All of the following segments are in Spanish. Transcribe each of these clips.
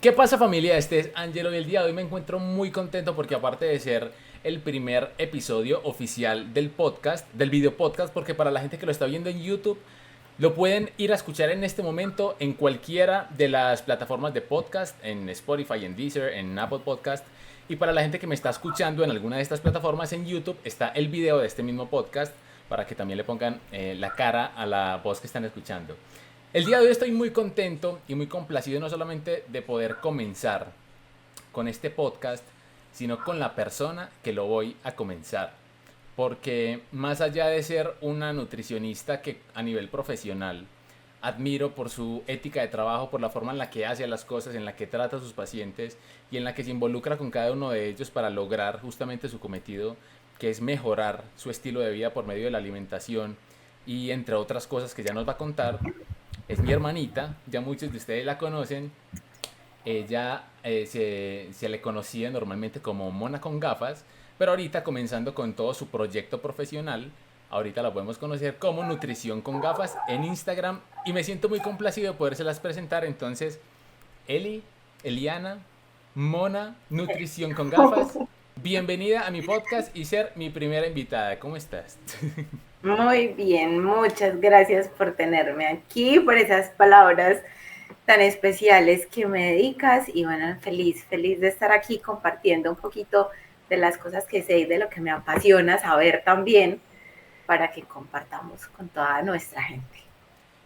¿Qué pasa, familia? Este es Angelo y el día de hoy me encuentro muy contento porque aparte de ser el primer episodio oficial del podcast, del video podcast, porque para la gente que lo está viendo en YouTube, lo pueden ir a escuchar en este momento en cualquiera de las plataformas de podcast, en Spotify, en Deezer, en Apple Podcast. Y para la gente que me está escuchando en alguna de estas plataformas en YouTube, está el video de este mismo podcast para que también le pongan la cara a la voz que están escuchando. El día de hoy estoy muy contento y muy complacido no solamente de poder comenzar con este podcast, sino con la persona que lo voy a comenzar. Porque más allá de ser una nutricionista que a nivel profesional admiro por su ética de trabajo, por la forma en la que hace las cosas, en la que trata a sus pacientes y en la que se involucra con cada uno de ellos para lograr justamente su cometido, que es mejorar su estilo de vida por medio de la alimentación y entre otras cosas que ya nos va a contar, es mi hermanita, ya muchos de ustedes la conocen. Ella se le conocía normalmente como Mona con gafas, pero ahorita comenzando con todo su proyecto profesional, ahorita la podemos conocer como Nutrición con Gafas en Instagram y me siento muy complacido de podérselas presentar. Entonces, Eliana, Mona, Nutrición con Gafas, bienvenida a mi podcast y ser mi primera invitada. ¿Cómo estás? Muy bien, muchas gracias por tenerme aquí, por esas palabras tan especiales que me dedicas y bueno, feliz de estar aquí compartiendo un poquito de las cosas que sé y de lo que me apasiona saber también para que compartamos con toda nuestra gente.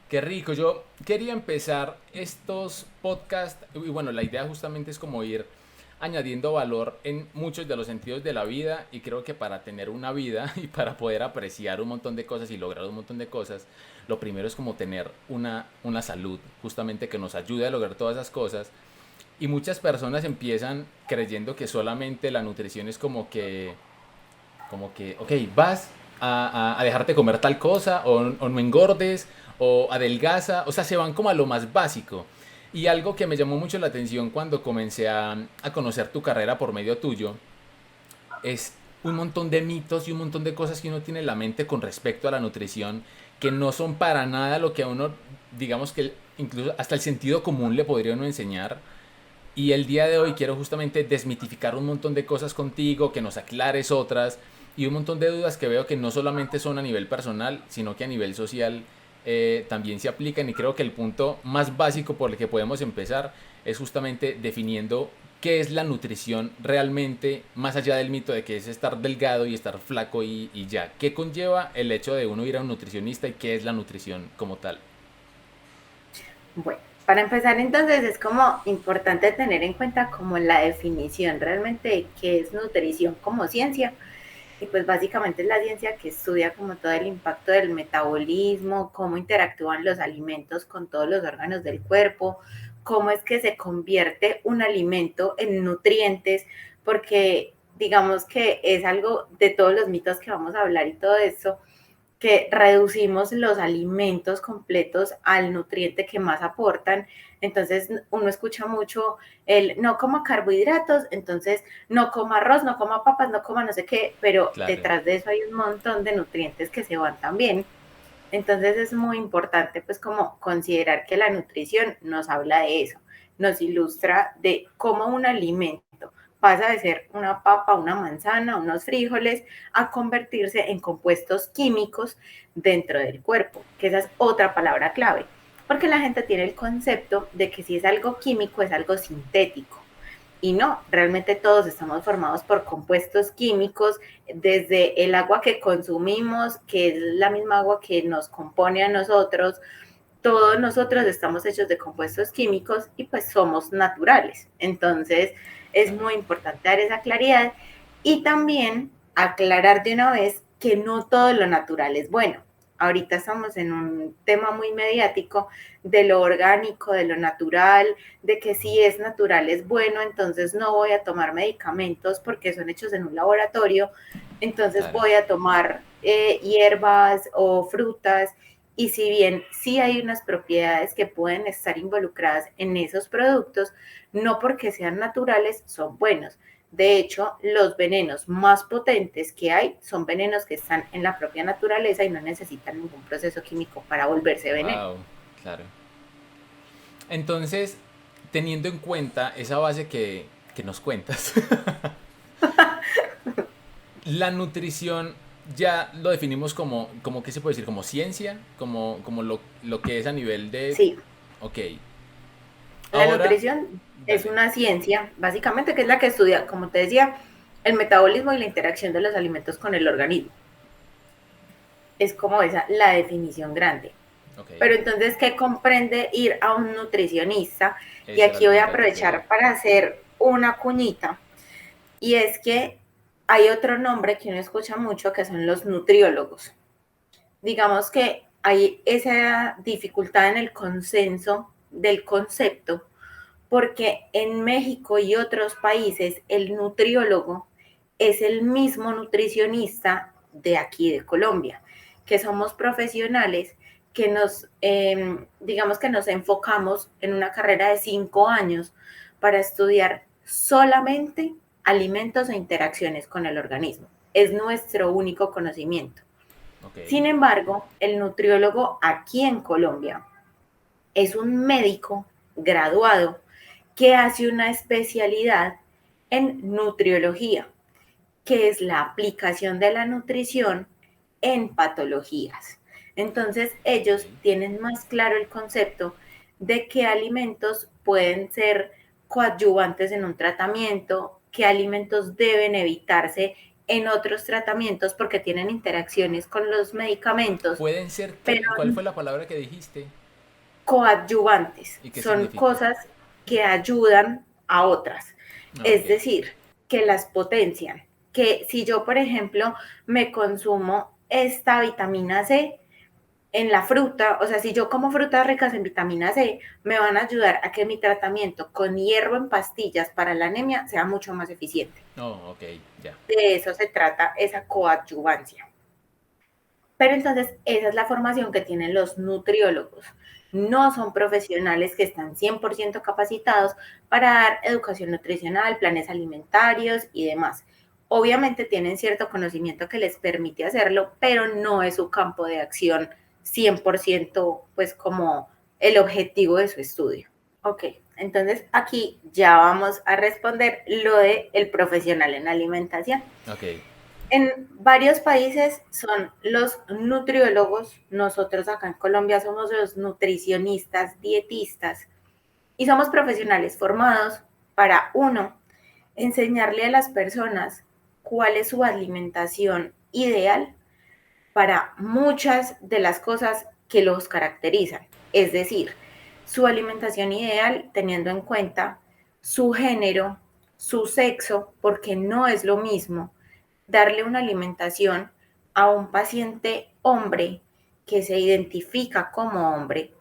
Qué rico, yo quería empezar estos podcasts y bueno, la idea justamente es como ir añadiendo valor en muchos de los sentidos de la vida y creo que para tener una vida y para poder apreciar un montón de cosas y lograr un montón de cosas, lo primero es como tener una salud justamente que nos ayude a lograr todas esas cosas y muchas personas empiezan creyendo que solamente la nutrición es como que, ok, vas a dejarte comer tal cosa o no engordes o adelgaza, o sea, se van como a lo más básico. Y algo que me llamó mucho la atención cuando comencé a conocer tu carrera por medio tuyo es un montón de mitos y un montón de cosas que uno tiene en la mente con respecto a la nutrición que no son para nada lo que a uno, digamos que incluso hasta el sentido común le podría uno enseñar. Y el día de hoy quiero justamente desmitificar un montón de cosas contigo, que nos aclares otras y un montón de dudas que veo que no solamente son a nivel personal, sino que a nivel social también se aplican. Y creo que el punto más básico por el que podemos empezar es justamente definiendo qué es la nutrición realmente, más allá del mito de que es estar delgado y estar flaco y ya. ¿Qué conlleva el hecho de uno ir a un nutricionista y qué es la nutrición como tal? Bueno, para empezar entonces es como importante tener en cuenta como la definición realmente de qué es nutrición como ciencia. Y pues básicamente es la ciencia que estudia como todo el impacto del metabolismo, cómo interactúan los alimentos con todos los órganos del cuerpo, cómo es que se convierte un alimento en nutrientes, porque digamos que es algo de todos los mitos que vamos a hablar y todo eso, que reducimos los alimentos completos al nutriente que más aportan. Entonces uno escucha mucho el no coma carbohidratos, entonces no coma arroz, no coma papas, no coma no sé qué, pero Claro. detrás de eso hay un montón de nutrientes que se van también. Entonces es muy importante pues como considerar que la nutrición nos habla de eso, nos ilustra de cómo un alimento pasa de ser una papa, una manzana, unos frijoles, a convertirse en compuestos químicos dentro del cuerpo, que esa es otra palabra clave, porque la gente tiene el concepto de que si es algo químico es algo sintético. Y no, realmente todos estamos formados por compuestos químicos, desde el agua que consumimos, que es la misma agua que nos compone a nosotros, todos nosotros estamos hechos de compuestos químicos y pues somos naturales. Entonces es Claro. muy importante dar esa claridad y también aclarar de una vez que no todo lo natural es bueno. Ahorita estamos en un tema muy mediático de lo orgánico, de lo natural, de que si es natural es bueno, entonces no voy a tomar medicamentos porque son hechos en un laboratorio, entonces Claro. voy a tomar hierbas o frutas y si bien sí hay unas propiedades que pueden estar involucradas en esos productos, no porque sean naturales son buenos. De hecho, los venenos más potentes que hay son venenos que están en la propia naturaleza y no necesitan ningún proceso químico para volverse veneno. Wow. Claro. Entonces, teniendo en cuenta esa base que nos cuentas, la nutrición ya lo definimos como ¿qué se puede decir? Como ciencia, como lo que es a nivel de... Sí, Ok, la ahora, nutrición es dale. una ciencia, básicamente, que es la que estudia, como te decía, el metabolismo y la interacción de los alimentos con el organismo. Es como esa la definición grande. Ok, Pero entonces, ¿qué comprende ir a un nutricionista? Y esa era aquí la voy a pregunta que te quería hacer. aprovechar para hacer una cuñita. Y es que hay otro nombre que uno escucha mucho, que son los nutriólogos. Digamos que hay esa dificultad en el consenso del concepto, porque en México y otros países el nutriólogo es el mismo nutricionista de aquí de Colombia, que somos profesionales que digamos que nos enfocamos en una carrera de 5 años para estudiar solamente alimentos e interacciones con el organismo. Es nuestro único conocimiento. Ok, Sin embargo, el nutriólogo aquí en Colombia es un médico graduado que hace una especialidad en nutriología, que es la aplicación de la nutrición en patologías. Entonces, ok. ellos tienen más claro el concepto de qué alimentos pueden ser coadyuvantes en un tratamiento, qué alimentos deben evitarse en otros tratamientos porque tienen interacciones con los medicamentos, Pueden ser pero que... ¿Cuál fue la palabra que dijiste? coadyuvantes, ¿Y qué son significa? cosas que ayudan a otras, Ah, ok. es decir, que las potencian. Que si yo, por ejemplo, me consumo esta vitamina C en la fruta, o sea, si yo como frutas ricas en vitamina C, me van a ayudar a que mi tratamiento con hierro en pastillas para la anemia sea mucho más eficiente. Oh, ok, ya. De eso se trata esa coadyuvancia. Pero entonces esa es la formación que tienen los nutriólogos. No son profesionales que están 100% capacitados para dar educación nutricional, planes alimentarios y demás. Obviamente tienen cierto conocimiento que les permite hacerlo, pero no es su campo de acción 100%, pues como el objetivo de su estudio. Ok, entonces aquí ya vamos a responder lo de el profesional en alimentación. Ok, En varios países son los nutriólogos, nosotros acá en Colombia somos los nutricionistas, dietistas, y somos profesionales formados para, uno, enseñarle a las personas cuál es su alimentación ideal para muchas de las cosas que los caracterizan. Es decir, su alimentación ideal teniendo en cuenta su género, su sexo, porque no es lo mismo darle una alimentación a un paciente hombre que se identifica como hombre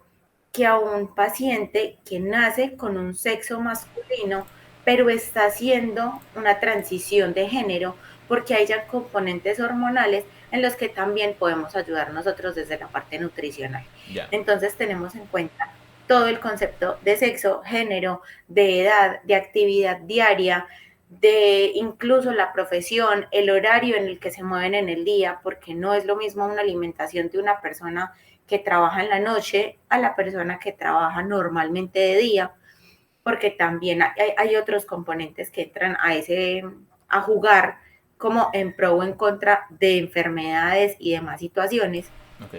que a un paciente que nace con un sexo masculino, pero está haciendo una transición de género, porque hay ya componentes hormonales en los que también podemos ayudar nosotros desde la parte nutricional. ya. Entonces tenemos en cuenta todo el concepto de sexo, género, de edad, de actividad diaria, de incluso la profesión, el horario en el que se mueven en el día, porque no es lo mismo una alimentación de una persona que trabaja en la noche a la persona que trabaja normalmente de día, porque también hay otros componentes que entran a jugar como en pro o en contra de enfermedades y demás situaciones. Ok,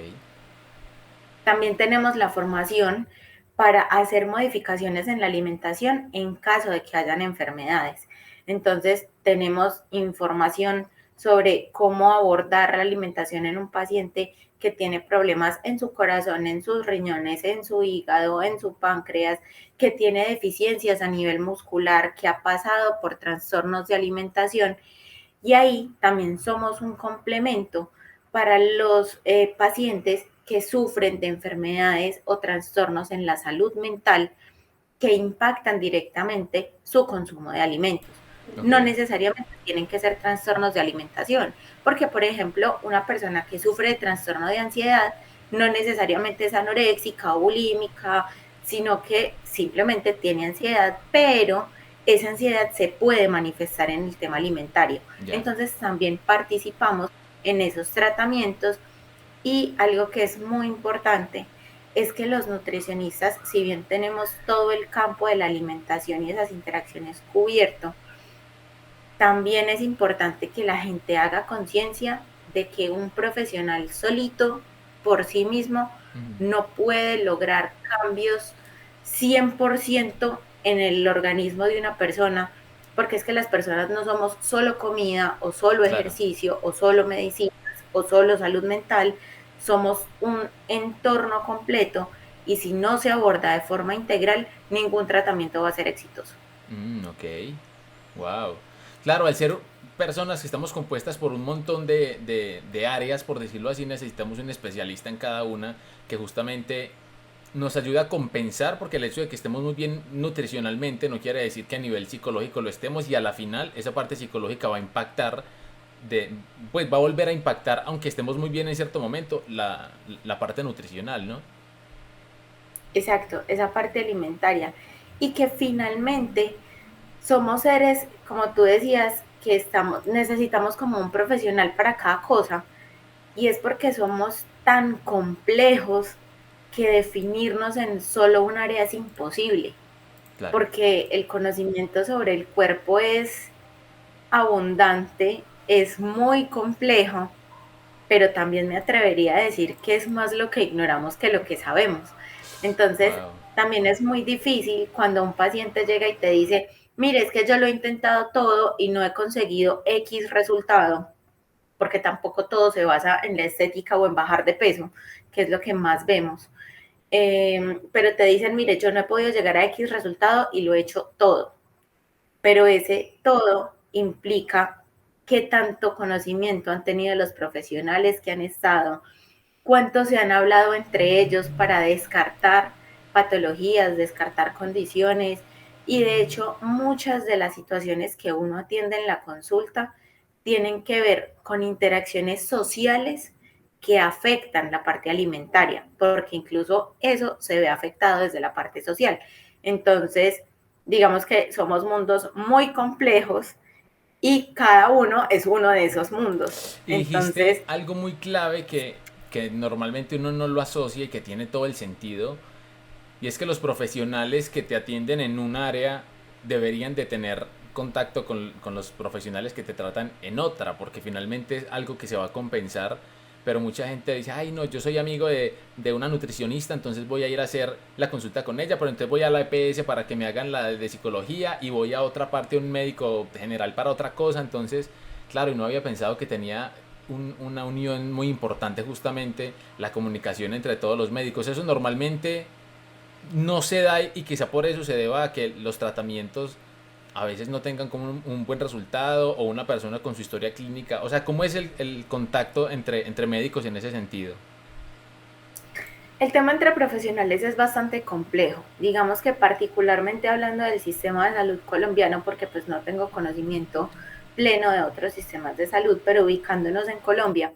También tenemos la formación para hacer modificaciones en la alimentación en caso de que hayan enfermedades. Entonces, tenemos información sobre cómo abordar la alimentación en un paciente que tiene problemas en su corazón, en sus riñones, en su hígado, en su páncreas, que tiene deficiencias a nivel muscular, que ha pasado por trastornos de alimentación. Y ahí también somos un complemento para los pacientes que sufren de enfermedades o trastornos en la salud mental que impactan directamente su consumo de alimentos. ok, No necesariamente tienen que ser trastornos de alimentación, porque por ejemplo, una persona que sufre de trastorno de ansiedad no necesariamente es anoréxica o bulímica, sino que simplemente tiene ansiedad, pero esa ansiedad se puede manifestar en el tema alimentario. ya. Entonces también participamos en esos tratamientos y algo que es muy importante es que los nutricionistas, si bien tenemos todo el campo de la alimentación y esas interacciones cubierto, también es importante que la gente haga conciencia de que un profesional solito por sí mismo Ujú. no puede lograr cambios 100% en el organismo de una persona, porque es que las personas no somos solo comida o solo Claro. ejercicio o solo medicinas o solo salud mental, somos un entorno completo y si no se aborda de forma integral, ningún tratamiento va a ser exitoso. Ok. Wow. Claro, al ser personas que estamos compuestas por un montón de áreas, por decirlo así, necesitamos un especialista en cada una que justamente nos ayuda a compensar, porque el hecho de que estemos muy bien nutricionalmente no quiere decir que a nivel psicológico lo estemos y a la final esa parte psicológica va a impactar, de, pues va a volver a impactar, aunque estemos muy bien en cierto momento, la parte nutricional, ¿no? Exacto, esa parte alimentaria. Y que finalmente somos seres, como tú decías, que necesitamos como un profesional para cada cosa. Y es porque somos tan complejos que definirnos en solo un área es imposible. Claro. Porque el conocimiento sobre el cuerpo es abundante, es muy complejo, pero también me atrevería a decir que es más lo que ignoramos que lo que sabemos. Entonces, Wow. también es muy difícil cuando un paciente llega y te dice, mire, es que yo lo he intentado todo y no he conseguido X resultado, porque tampoco todo se basa en la estética o en bajar de peso, que es lo que más vemos. Pero te dicen, mire, yo no he podido llegar a X resultado y lo he hecho todo, pero ese todo implica qué tanto conocimiento han tenido los profesionales que han estado, cuánto se han hablado entre ellos para descartar patologías, descartar condiciones y de hecho muchas de las situaciones que uno atiende en la consulta tienen que ver con interacciones sociales que afectan la parte alimentaria, porque incluso eso se ve afectado desde la parte social. Entonces, digamos que somos mundos muy complejos y cada uno es uno de esos mundos. Y dijiste Entonces, algo muy clave que normalmente uno no lo asocia y que tiene todo el sentido. Y es que los profesionales que te atienden en un área deberían de tener contacto con los profesionales que te tratan en otra, porque finalmente es algo que se va a compensar. Pero mucha gente dice, ay no, yo soy amigo de una nutricionista, entonces voy a ir a hacer la consulta con ella, pero entonces voy a la EPS para que me hagan la de psicología y voy a otra parte, un médico general para otra cosa. Entonces, claro, y no había pensado que tenía una unión muy importante justamente la comunicación entre todos los médicos. Eso normalmente no se da y quizá por eso se deba a que los tratamientos a veces no tengan como un buen resultado o una persona con su historia clínica. O sea, ¿cómo es el contacto entre médicos en ese sentido? el tema entre profesionales es bastante complejo. Digamos que particularmente hablando del sistema de salud colombiano, porque pues no tengo conocimiento pleno de otros sistemas de salud, pero ubicándonos en Colombia,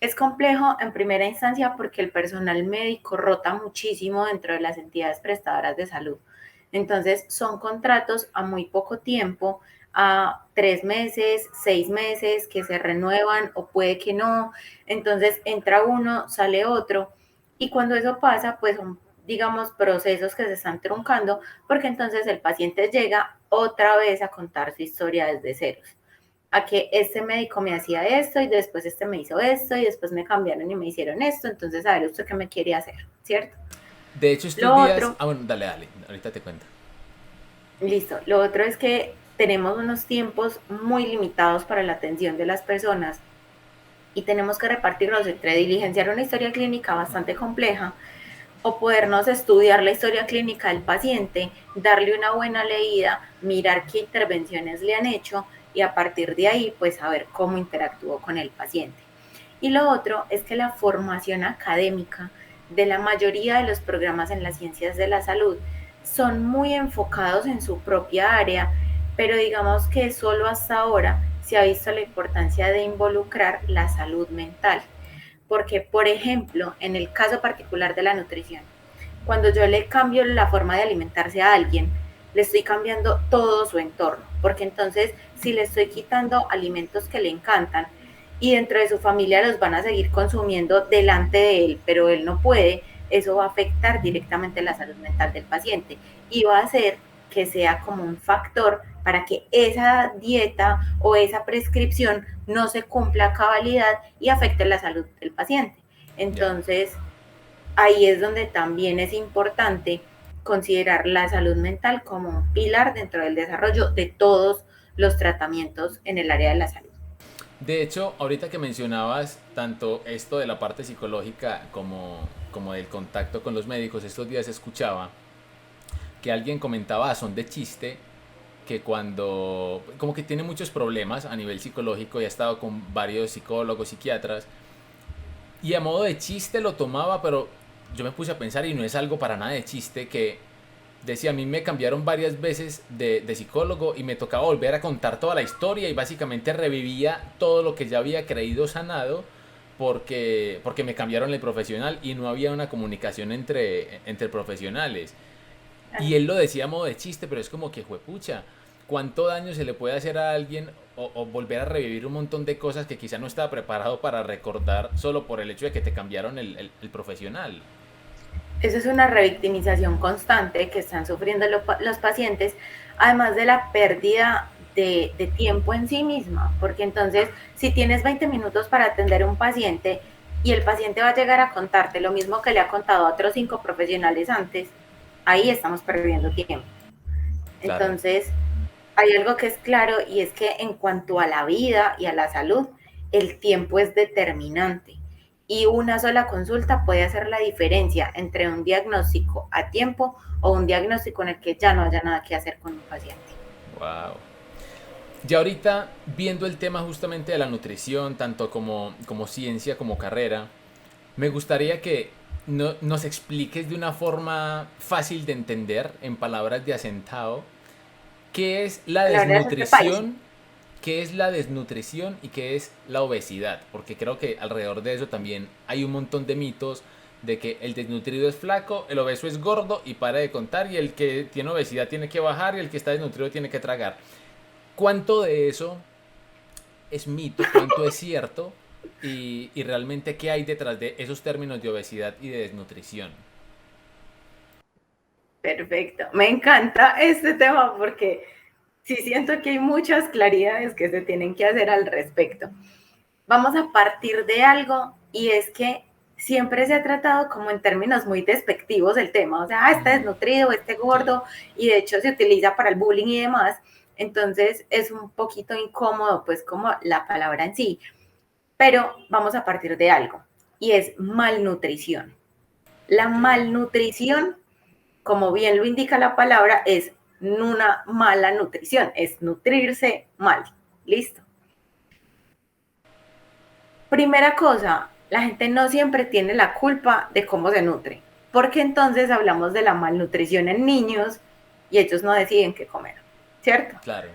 es complejo en primera instancia porque el personal médico rota muchísimo dentro de las entidades prestadoras de salud. Entonces son contratos a muy poco tiempo, a 3 meses, 6 meses, que se renuevan o puede que no. Entonces entra uno, sale otro. Y cuando eso pasa, pues son, digamos, procesos que se están truncando, porque entonces el paciente llega otra vez a contar su historia desde ceros. A que este médico me hacía esto y después este me hizo esto y después me cambiaron y me hicieron esto, entonces a ver usted qué me quiere hacer, ¿cierto? De hecho, estos Lo días... otro, Ah, bueno, dale, dale, ahorita te cuento. listo, lo otro es que tenemos unos tiempos muy limitados para la atención de las personas y tenemos que repartirnos entre diligenciar una historia clínica bastante compleja o podernos estudiar la historia clínica del paciente, darle una buena leída, mirar qué intervenciones le han hecho y a partir de ahí, pues saber cómo interactuó con el paciente. Y lo otro es que la formación académica de la mayoría de los programas en las ciencias de la salud son muy enfocados en su propia área, pero digamos que solo hasta ahora se ha visto la importancia de involucrar la salud mental. Porque, por ejemplo, en el caso particular de la nutrición, cuando yo le cambio la forma de alimentarse a alguien, le estoy cambiando todo su entorno, porque entonces si le estoy quitando alimentos que le encantan y dentro de su familia los van a seguir consumiendo delante de él, pero él no puede, eso va a afectar directamente la salud mental del paciente y va a hacer que sea como un factor para que esa dieta o esa prescripción no se cumpla a cabalidad y afecte la salud del paciente. Ya. Entonces, ahí es donde también es importante considerar la salud mental como un pilar dentro del desarrollo de todos los tratamientos en el área de la salud. De hecho, ahorita que mencionabas tanto esto de la parte psicológica como del contacto con los médicos, estos días escuchaba que alguien comentaba a son de chiste que cuando, como que tiene muchos problemas a nivel psicológico y ha estado con varios psicólogos, psiquiatras, y a modo de chiste lo tomaba, pero yo me puse a pensar y no es algo para nada de chiste que decía, a mí me cambiaron varias veces de psicólogo y me tocaba volver a contar toda la historia y básicamente revivía todo lo que ya había creído sanado porque me cambiaron el profesional y no había una comunicación entre profesionales. Y él lo decía a modo de chiste, pero es como que, juepucha, ¿cuánto daño se le puede hacer a alguien o volver a revivir un montón de cosas que quizá no estaba preparado para recordar solo por el hecho de que te cambiaron el profesional? Eso es una revictimización constante que están sufriendo los pacientes, además de la pérdida de tiempo en sí misma, porque entonces si tienes 20 minutos para atender a un paciente y el paciente va a llegar a contarte lo mismo que le ha contado a otros 5 profesionales antes, ahí estamos perdiendo tiempo. Claro. Entonces, hay algo que es claro y es que en cuanto a la vida y a la salud, el tiempo es determinante y una sola consulta puede hacer la diferencia entre un diagnóstico a tiempo o un diagnóstico en el que ya no haya nada que hacer con un paciente. Wow. Ya ahorita, viendo el tema justamente de la nutrición, tanto como ciencia como carrera, me gustaría que nos expliques de una forma fácil de entender, en palabras de asentado, qué es la Palabras de este país. desnutrición, qué es la desnutrición y qué es la obesidad, porque creo que alrededor de eso también hay un montón de mitos de que el desnutrido es flaco, el obeso es gordo y para de contar, y el que tiene obesidad tiene que bajar y el que está desnutrido tiene que tragar. ¿Cuánto de eso es mito? ¿Cuánto es cierto? Y realmente qué hay detrás de esos términos de obesidad y de desnutrición. Perfecto. Me encanta este tema porque sí siento que hay muchas claridades que se tienen que hacer al respecto. Vamos a partir de algo y es que siempre se ha tratado como en términos muy despectivos el tema, o sea, este Ujú. desnutrido, este Sí, gordo, y de hecho se utiliza para el bullying y demás, entonces es un poquito incómodo pues como la palabra en sí, pero vamos a partir de algo y es malnutrición. La ok. malnutrición, como bien lo indica la palabra, es una mala nutrición, es nutrirse mal, listo. Primera cosa, la gente no siempre tiene la culpa de cómo se nutre, porque entonces hablamos de la malnutrición en niños y ellos no deciden qué comer, ¿cierto? Claro.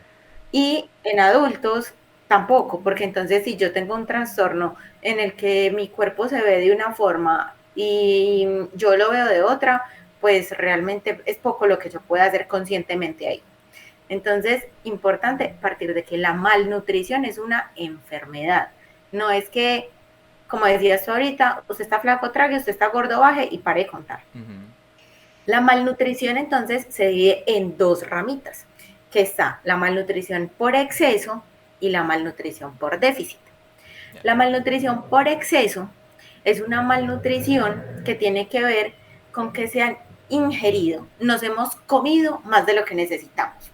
Y en adultos tampoco, porque entonces si yo tengo un trastorno en el que mi cuerpo se ve de una forma y yo lo veo de otra, pues realmente es poco lo que yo pueda hacer conscientemente ahí. Entonces, importante partir de que la malnutrición es una enfermedad. No es que, como decías tú ahorita, usted está flaco, trague, usted está gordo, baje y pare de contar. Ujú. La malnutrición entonces se divide en dos ramitas, que está la malnutrición por exceso y la malnutrición por déficit. Ya. La malnutrición por exceso es una malnutrición que tiene que ver con que se han ingerido, nos hemos comido más de lo que necesitamos.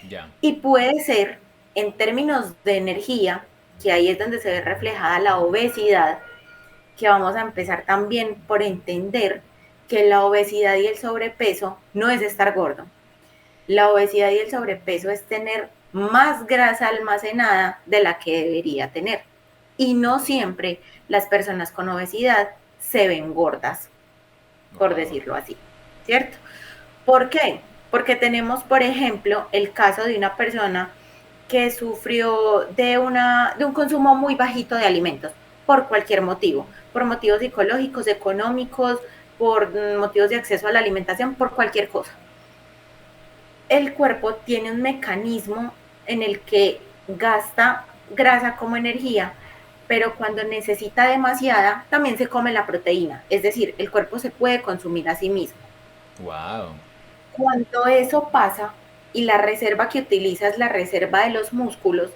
Ya. Y puede ser, en términos de energía, que ahí es donde se ve reflejada la obesidad, que vamos a empezar también por entender que la obesidad y el sobrepeso no es estar gordo. La obesidad y el sobrepeso es tener más grasa almacenada de la que debería tener. Y no siempre las personas con obesidad se ven gordas, por Wow. decirlo así, ¿cierto? ¿Por qué? Porque tenemos, por ejemplo, el caso de una persona que sufrió de un consumo muy bajito de alimentos por cualquier motivo, por motivos psicológicos, económicos, por motivos de acceso a la alimentación, por cualquier cosa. El cuerpo tiene un mecanismo en el que gasta grasa como energía pero cuando necesita demasiada, también se come la proteína. Es decir, el cuerpo se puede consumir a sí mismo. Wow. Cuando eso pasa y la reserva que utiliza es la reserva de los músculos,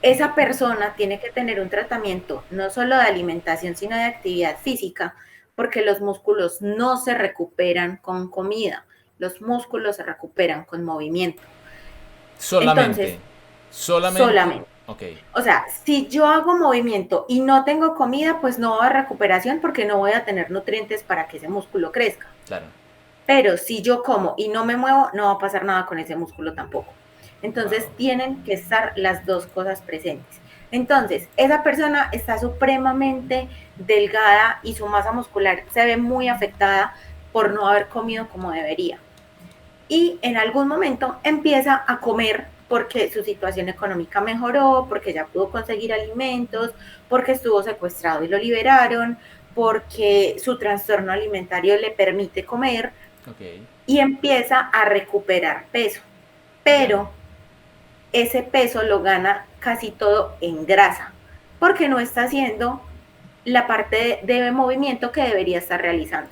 esa persona tiene que tener un tratamiento no solo de alimentación, sino de actividad física, porque los músculos no se recuperan con comida, los músculos se recuperan con movimiento. Entonces, Solamente. Solamente. solamente. Ok, O sea, si yo hago movimiento y no tengo comida, pues no va a haber recuperación porque no voy a tener nutrientes para que ese músculo crezca. claro. Pero si yo como y no me muevo, no va a pasar nada con ese músculo tampoco. Wow. Entonces tienen que estar las dos cosas presentes. Entonces, esa persona está supremamente delgada y su masa muscular se ve muy afectada por no haber comido como debería. Y en algún momento empieza a comer porque su situación económica mejoró, porque ya pudo conseguir alimentos, porque estuvo secuestrado y lo liberaron, porque su trastorno alimentario le permite comer, Ok, y empieza a recuperar peso, ya. pero ese peso lo gana casi todo en grasa, porque no está haciendo la parte de movimiento que debería estar realizando.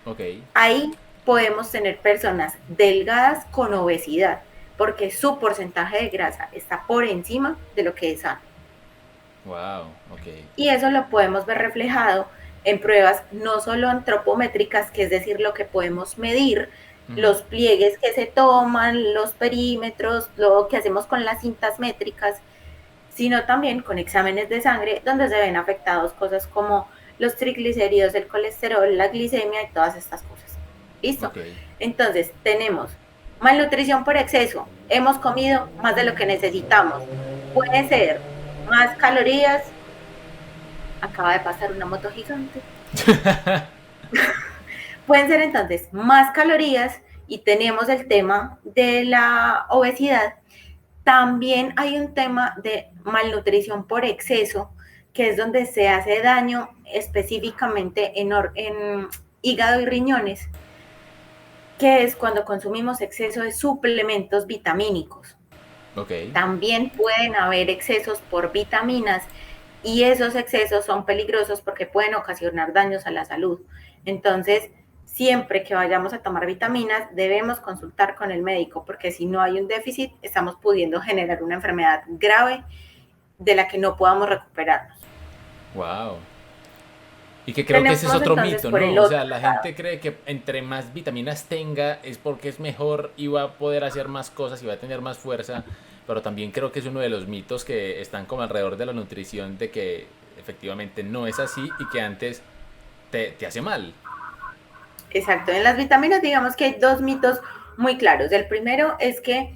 Ok. Ahí podemos tener personas delgadas con obesidad, porque su porcentaje de grasa está por encima de lo que es sano. Wow. Ok. Y eso lo podemos ver reflejado en pruebas no solo antropométricas, que es decir, lo que podemos medir, Ujú. los pliegues que se toman, los perímetros, lo que hacemos con las cintas métricas, sino también con exámenes de sangre donde se ven afectados cosas como los triglicéridos, el colesterol, la glicemia y todas estas cosas. ¿Listo? Ok. Entonces, tenemos malnutrición por exceso, hemos comido más de lo que necesitamos. Puede ser más calorías, acaba de pasar una moto gigante. Pueden ser entonces más calorías y tenemos el tema de la obesidad. También hay un tema de malnutrición por exceso, que es donde se hace daño específicamente en hígado y riñones, que es cuando consumimos exceso de suplementos vitamínicos. Ok. También pueden haber excesos por vitaminas y esos excesos son peligrosos porque pueden ocasionar daños a la salud. Entonces, siempre que vayamos a tomar vitaminas, debemos consultar con el médico porque si no hay un déficit, estamos pudiendo generar una enfermedad grave de la que no podamos recuperarnos. Wow. Y que creo que ese es Tenemos otro entonces mito, por ¿no? el O otro sea, la lado. gente cree que entre más vitaminas tenga es porque es mejor y va a poder hacer más cosas y va a tener más fuerza. Pero también creo que es uno de los mitos que están como alrededor de la nutrición de que efectivamente no es así y que antes te hace mal. Exacto, en las vitaminas digamos que hay dos mitos muy claros. El primero es que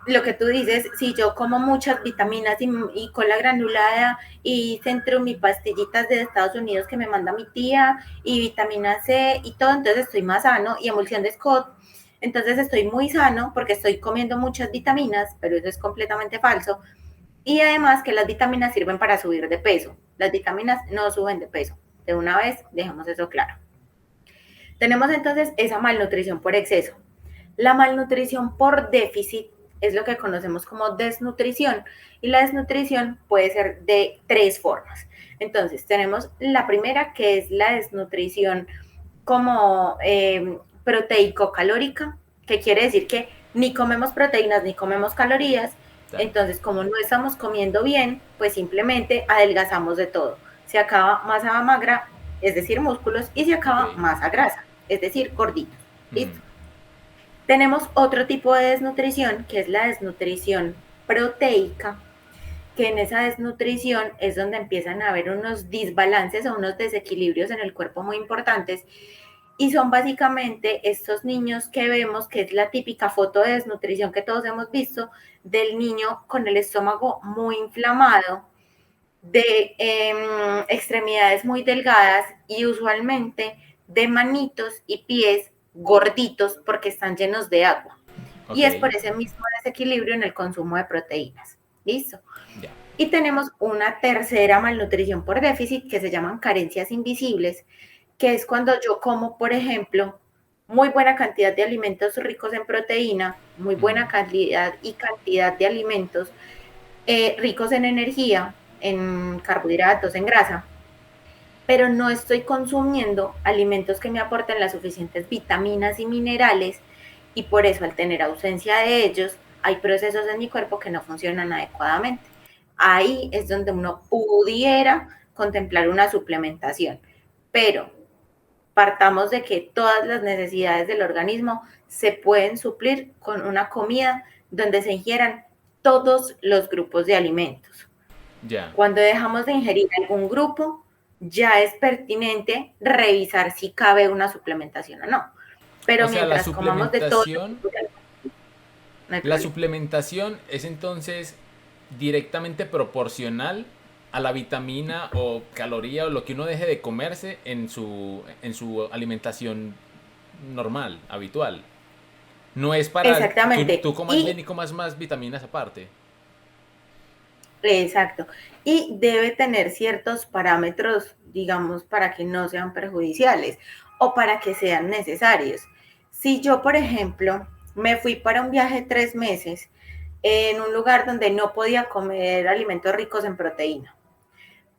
lo que tú dices, si yo como muchas vitaminas y cola granulada y centro mis pastillitas de Estados Unidos que me manda mi tía y vitamina C y todo, entonces estoy más sano y emulsión de Scott, entonces estoy muy sano porque estoy comiendo muchas vitaminas, pero eso es completamente falso. Y además que las vitaminas sirven para subir de peso. Las vitaminas no suben de peso. De una vez, dejemos eso claro. Tenemos entonces esa malnutrición por exceso. La malnutrición por déficit es lo que conocemos como desnutrición y la desnutrición puede ser de tres formas. Entonces, tenemos la primera que es la desnutrición como proteico-calórica, que quiere decir que ni comemos proteínas ni comemos calorías, Claro. entonces como no estamos comiendo bien, pues simplemente adelgazamos de todo. Se acaba masa magra, es decir, músculos, y se Ok. acaba masa grasa, es decir, gorditos. Mm. ¿Listo? Tenemos otro tipo de desnutrición, que es la desnutrición proteica, que en esa desnutrición es donde empiezan a haber unos desbalances o unos desequilibrios en el cuerpo muy importantes. Y son básicamente estos niños que vemos, que es la típica foto de desnutrición que todos hemos visto, del niño con el estómago muy inflamado, de extremidades muy delgadas y usualmente de manitos y pies gorditos porque están llenos de agua. Ok. Y es por ese mismo desequilibrio en el consumo de proteínas. ¿Listo? Ya. Y tenemos una tercera malnutrición por déficit que se llaman carencias invisibles, que es cuando yo como, por ejemplo, muy buena cantidad de alimentos ricos en proteína, muy Mm. buena calidad y cantidad de alimentos ricos en energía, en carbohidratos, en grasa, pero no estoy consumiendo alimentos que me aporten las suficientes vitaminas y minerales, y por eso al tener ausencia de ellos, hay procesos en mi cuerpo que no funcionan adecuadamente. Ahí es donde uno pudiera contemplar una suplementación, pero partamos de que todas las necesidades del organismo se pueden suplir con una comida donde se ingieran todos los grupos de alimentos. Ya. Cuando dejamos de ingerir algún grupo, ya es pertinente revisar si cabe una suplementación o no. O Pero sea, mientras comamos de todos los grupos de alimentos, no hay la problema. suplementación es entonces directamente proporcional a la vitamina o caloría o lo que uno deje de comerse en su alimentación normal, habitual. No es para tú Exactamente. comas bien y comas más vitaminas aparte. Exacto. Y debe tener ciertos parámetros, digamos, para que no sean perjudiciales o para que sean necesarios. Si yo, por ejemplo, me fui para un viaje 3 meses en un lugar donde no podía comer alimentos ricos en proteína,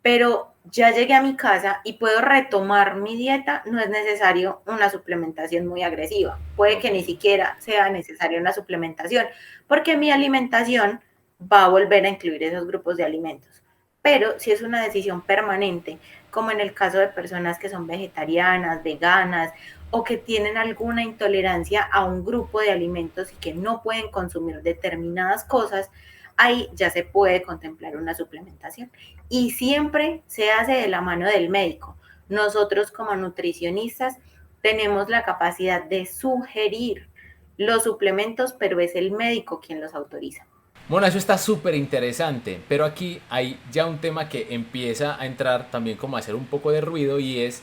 pero ya llegué a mi casa y puedo retomar mi dieta, no es necesario una suplementación muy agresiva. Puede Ok. que ni siquiera sea necesaria una suplementación, porque mi alimentación va a volver a incluir esos grupos de alimentos. Pero si es una decisión permanente, como en el caso de personas que son vegetarianas, veganas o que tienen alguna intolerancia a un grupo de alimentos y que no pueden consumir determinadas cosas, ahí ya se puede contemplar una suplementación y siempre se hace de la mano del médico. Nosotros como nutricionistas tenemos la capacidad de sugerir los suplementos, pero es el médico quien los autoriza. Bueno, eso está súper interesante, pero aquí hay ya un tema que empieza a entrar también como a hacer un poco de ruido y es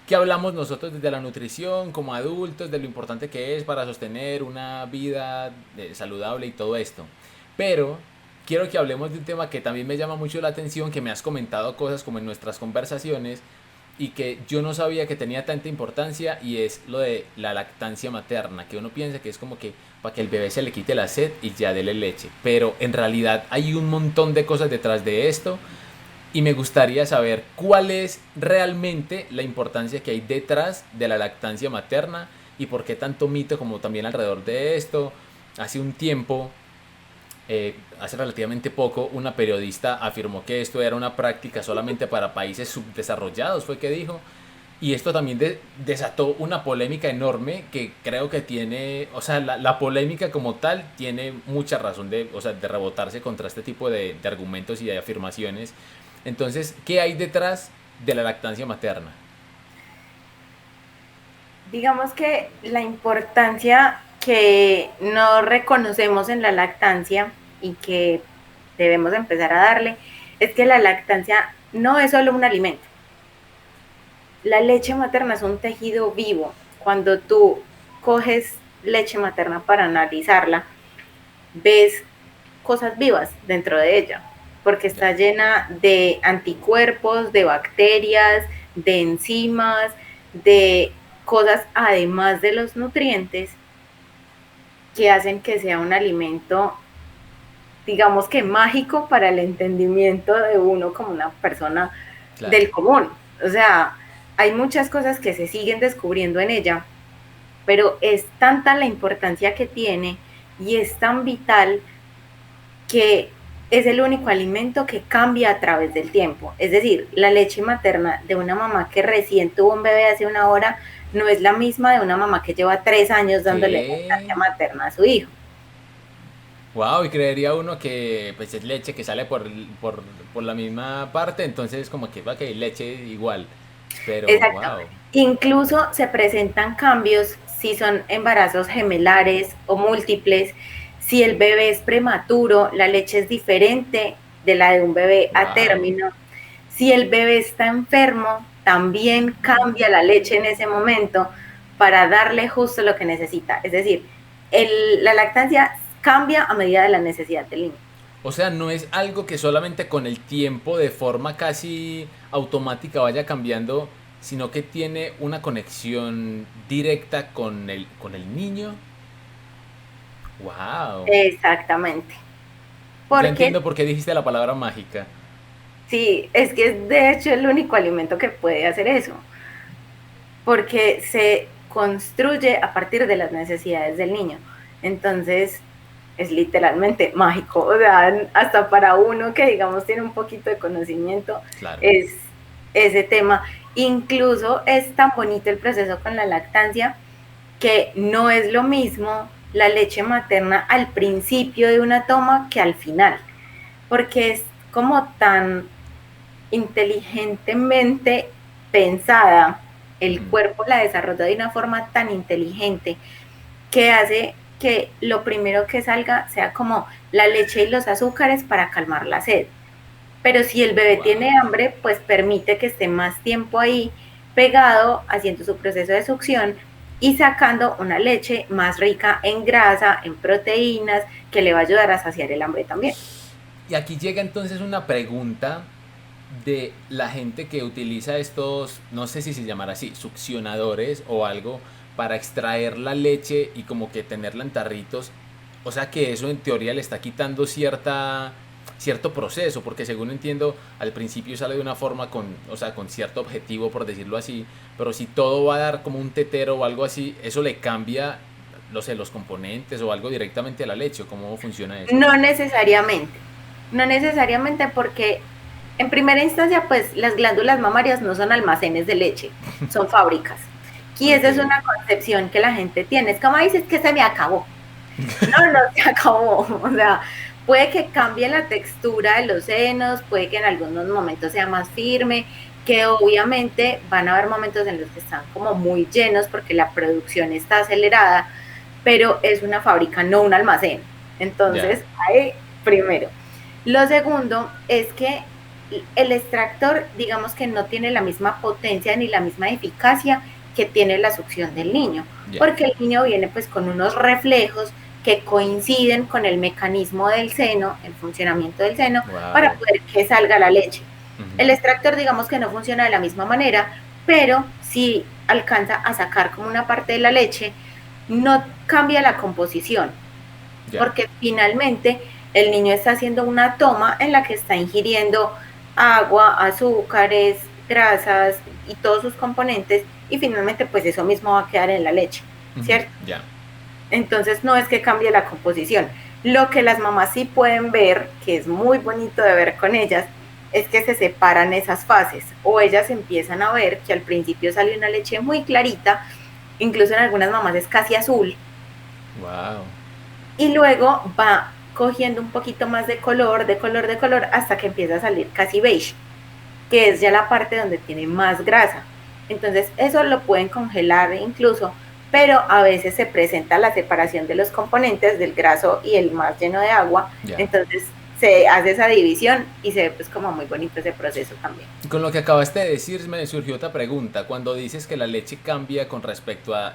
que hablamos nosotros desde la nutrición como adultos, de lo importante que es para sostener una vida saludable y todo esto. Pero quiero que hablemos de un tema que también me llama mucho la atención, que me has comentado cosas como en nuestras conversaciones y que yo no sabía que tenía tanta importancia y es lo de la lactancia materna, que uno piensa que es como que para que el bebé se le quite la sed y ya dele leche, pero en realidad hay un montón de cosas detrás de esto y me gustaría saber cuál es realmente la importancia que hay detrás de la lactancia materna y por qué tanto mito como también alrededor de esto. Hace un tiempo, hace relativamente poco, una periodista afirmó que esto era una práctica solamente para países subdesarrollados, fue que dijo. Y esto también desató una polémica enorme que creo que tiene, o sea, la polémica como tal tiene mucha razón de, o sea, de rebotarse contra este tipo de argumentos y de afirmaciones. Entonces, ¿qué hay detrás de la lactancia materna? Digamos que la importancia que no reconocemos en la lactancia y que debemos empezar a darle es que la lactancia no es solo un alimento. La leche materna es un tejido vivo. Cuando tú coges leche materna para analizarla, ves cosas vivas dentro de ella, porque Ya. está llena de anticuerpos, de bacterias, de enzimas, de cosas además de los nutrientes que hacen que sea un alimento, digamos que mágico para el entendimiento de uno como una persona Claro. del común. O sea, hay muchas cosas que se siguen descubriendo en ella, pero es tanta la importancia que tiene y es tan vital que es el único alimento que cambia a través del tiempo. Es decir, la leche materna de una mamá que recién tuvo un bebé hace una hora no es la misma de una mamá que lleva 3 años dándole lactancia ¿Qué? materna a su hijo. Wow, y creería uno que pues es leche que sale por la misma parte, entonces como que va que leche igual. Pero Exacto. wow. Incluso se presentan cambios si son embarazos gemelares o múltiples. Si el bebé es prematuro, la leche es diferente de la de un bebé a Wow. término. Si el bebé está enfermo, también cambia la leche en ese momento para darle justo lo que necesita. Es decir, la lactancia cambia a medida de la necesidad del niño. O sea, no es algo que solamente con el tiempo de forma casi automática vaya cambiando, sino que tiene una conexión directa con el niño. Wow. Exactamente. Ya Porque entiendo por qué dijiste la palabra mágica. Sí, es que es de hecho el único alimento que puede hacer eso, porque se construye a partir de las necesidades del niño. Entonces, es literalmente mágico. O sea, hasta para uno que, digamos, tiene un poquito de conocimiento, Claro. es ese tema. Incluso es tan bonito el proceso con la lactancia que no es lo mismo la leche materna al principio de una toma que al final, porque es como tan inteligentemente pensada, el Ujú. cuerpo la desarrolla de una forma tan inteligente que hace que lo primero que salga sea como la leche y los azúcares para calmar la sed. Pero si el bebé tiene Wow. hambre, pues permite que esté más tiempo ahí pegado, haciendo su proceso de succión y sacando una leche más rica en grasa, en proteínas, que le va a ayudar a saciar el hambre también. Y aquí llega entonces una pregunta de la gente que utiliza estos, no sé si se llamará así, succionadores o algo para extraer la leche y como que tenerla en tarritos. O sea que eso en teoría le está quitando cierto proceso, porque según entiendo, al principio sale de una forma con, o sea, con cierto objetivo, por decirlo así, pero si todo va a dar como un tetero o algo así, eso le cambia, no sé, los componentes o algo directamente a la leche, o cómo funciona eso. No necesariamente, no necesariamente porque en primera instancia, pues las glándulas mamarias no son almacenes de leche, son fábricas. Y esa es Ok, una concepción que la gente tiene. Es como dices que se me acabó. No, no se acabó. O sea, puede que cambie la textura de los senos, puede que en algunos momentos sea más firme, que obviamente van a haber momentos en los que están como muy llenos porque la producción está acelerada, pero es una fábrica, no un almacén. ya. Entonces, ahí primero. Lo segundo es que el extractor, digamos que no tiene la misma potencia ni la misma eficacia que tiene la succión del niño, Ya. porque el niño viene pues con unos reflejos que coinciden con el mecanismo del seno, el funcionamiento del seno, para Wow. poder que salga la leche. Ujú. El extractor, digamos que no funciona de la misma manera, pero sí alcanza a sacar como una parte de la leche, no cambia la composición, Ya. porque finalmente el niño está haciendo una toma en la que está ingiriendo agua, azúcares, grasas y todos sus componentes, y finalmente pues eso mismo va a quedar en la leche, Ujú. ¿cierto? Ya. Entonces no es que cambie la composición. Lo que las mamás sí pueden ver, que es muy bonito de ver con ellas, es que se separan esas fases o ellas empiezan a ver que al principio sale una leche muy clarita, incluso en algunas mamás es casi azul, Wow. y luego va cogiendo un poquito más de color, de color, de color, hasta que empieza a salir casi beige, que es ya la parte donde tiene más grasa. Entonces, eso lo pueden congelar incluso, pero a veces se presenta la separación de los componentes del graso y el más lleno de agua, Ya. entonces se hace esa división y se ve pues como muy bonito ese proceso también. Con lo que acabaste de decir, me surgió otra pregunta. Cuando dices que la leche cambia con respecto a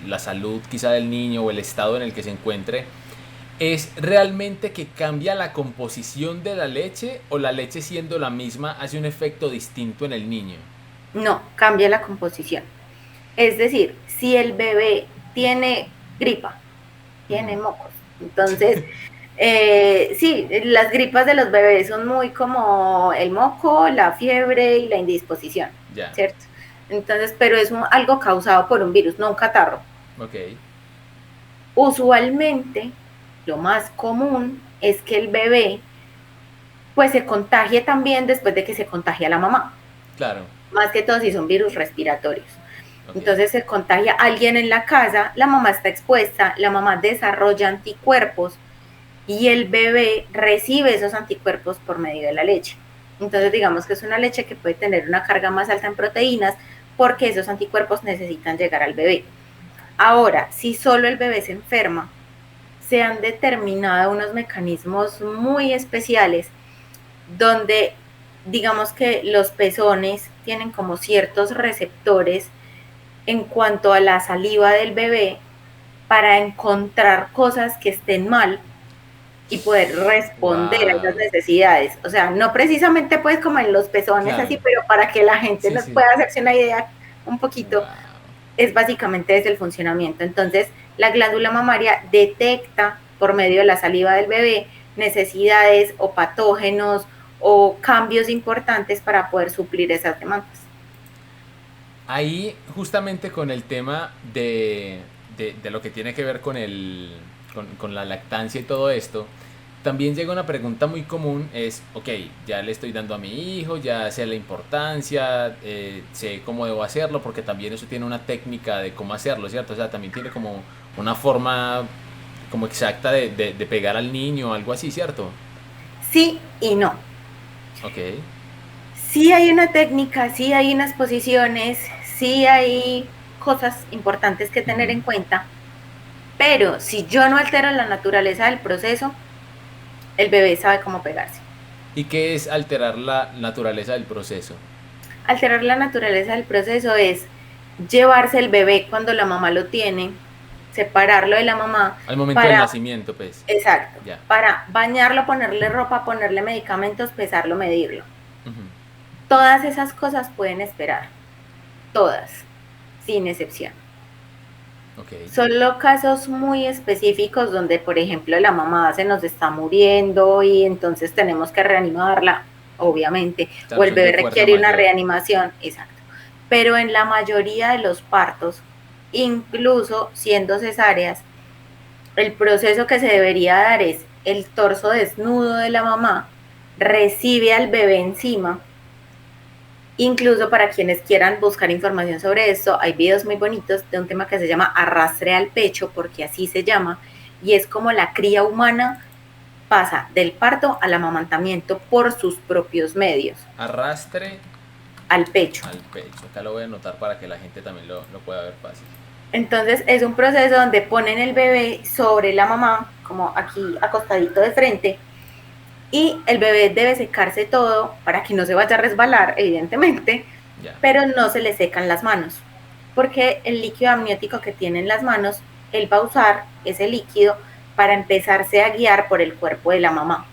la salud quizá del niño o el estado en el que se encuentre, ¿es realmente que cambia la composición de la leche o la leche siendo la misma hace un efecto distinto en el niño? No, cambia la composición. Es decir, si el bebé tiene gripa, tiene mocos, entonces sí, las gripas de los bebés son muy como el moco, la fiebre y la indisposición, Ya. ¿cierto? Entonces, pero es algo causado por un virus, no un catarro. Ok. Usualmente, lo más común es que el bebé pues se contagie también después de que se contagia la mamá, Claro. más que todo si son virus respiratorios. Ok. Entonces se contagia alguien en la casa, la mamá está expuesta, la mamá desarrolla anticuerpos y el bebé recibe esos anticuerpos por medio de la leche. Entonces, Ya. digamos que es una leche que puede tener una carga más alta en proteínas porque esos anticuerpos necesitan llegar al bebé. Ahora, si solo el bebé se enferma, se han determinado unos mecanismos muy especiales donde, digamos que los pezones tienen como ciertos receptores en cuanto a la saliva del bebé para encontrar cosas que estén mal y poder responder a esas Wow. necesidades. O sea, no precisamente pues como en los pezones Claro. así, pero para que la gente Sí, nos sí. pueda hacerse una idea un poquito, Wow. es básicamente desde el funcionamiento. Entonces, la glándula mamaria detecta por medio de la saliva del bebé necesidades o patógenos o cambios importantes para poder suplir esas demandas. Ahí justamente con el tema de lo que tiene que ver con la lactancia y todo esto, también llega una pregunta muy común, es, ok, ya le estoy dando a mi hijo, ya sé la importancia, sé cómo debo hacerlo, porque también eso tiene una técnica de cómo hacerlo, ¿cierto? O sea, también tiene como una forma como exacta de pegar al niño o algo así, ¿cierto? Sí y no. Ok. Sí hay una técnica, sí hay unas posiciones, sí hay cosas importantes que tener Ujú. en cuenta, pero si yo no altero la naturaleza del proceso, el bebé sabe cómo pegarse. ¿Y qué es alterar la naturaleza del proceso? Alterar la naturaleza del proceso es llevarse el bebé cuando la mamá lo tiene, separarlo de la mamá Al momento del para, nacimiento, pues. exacto, Ya. para bañarlo, ponerle ropa, ponerle medicamentos, pesarlo, medirlo. Ujú. Todas esas cosas pueden esperar, todas, sin excepción. Ok. Solo casos muy específicos donde, por ejemplo, la mamá se nos está muriendo y entonces tenemos que reanimarla, obviamente, o Claro, el son de bebé fuerza requiere una mayor. reanimación, exacto. Pero en la mayoría de los partos, incluso siendo cesáreas, el proceso que se debería dar es el torso desnudo de la mamá, recibe al bebé encima. Incluso para quienes quieran buscar información sobre esto, hay videos muy bonitos de un tema que se llama arrastre al pecho, porque así se llama, y es como la cría humana pasa del parto al amamantamiento por sus propios medios, Arrastre al pecho. al pecho. Acá lo voy a anotar para que la gente también lo pueda ver fácil. Entonces es un proceso donde ponen el bebé sobre la mamá, como aquí acostadito de frente, y el bebé debe secarse todo para que no se vaya a resbalar, evidentemente, Ya. pero no se le secan las manos, porque el líquido amniótico que tiene en las manos, él va a usar ese líquido para empezarse a guiar por el cuerpo de la mamá.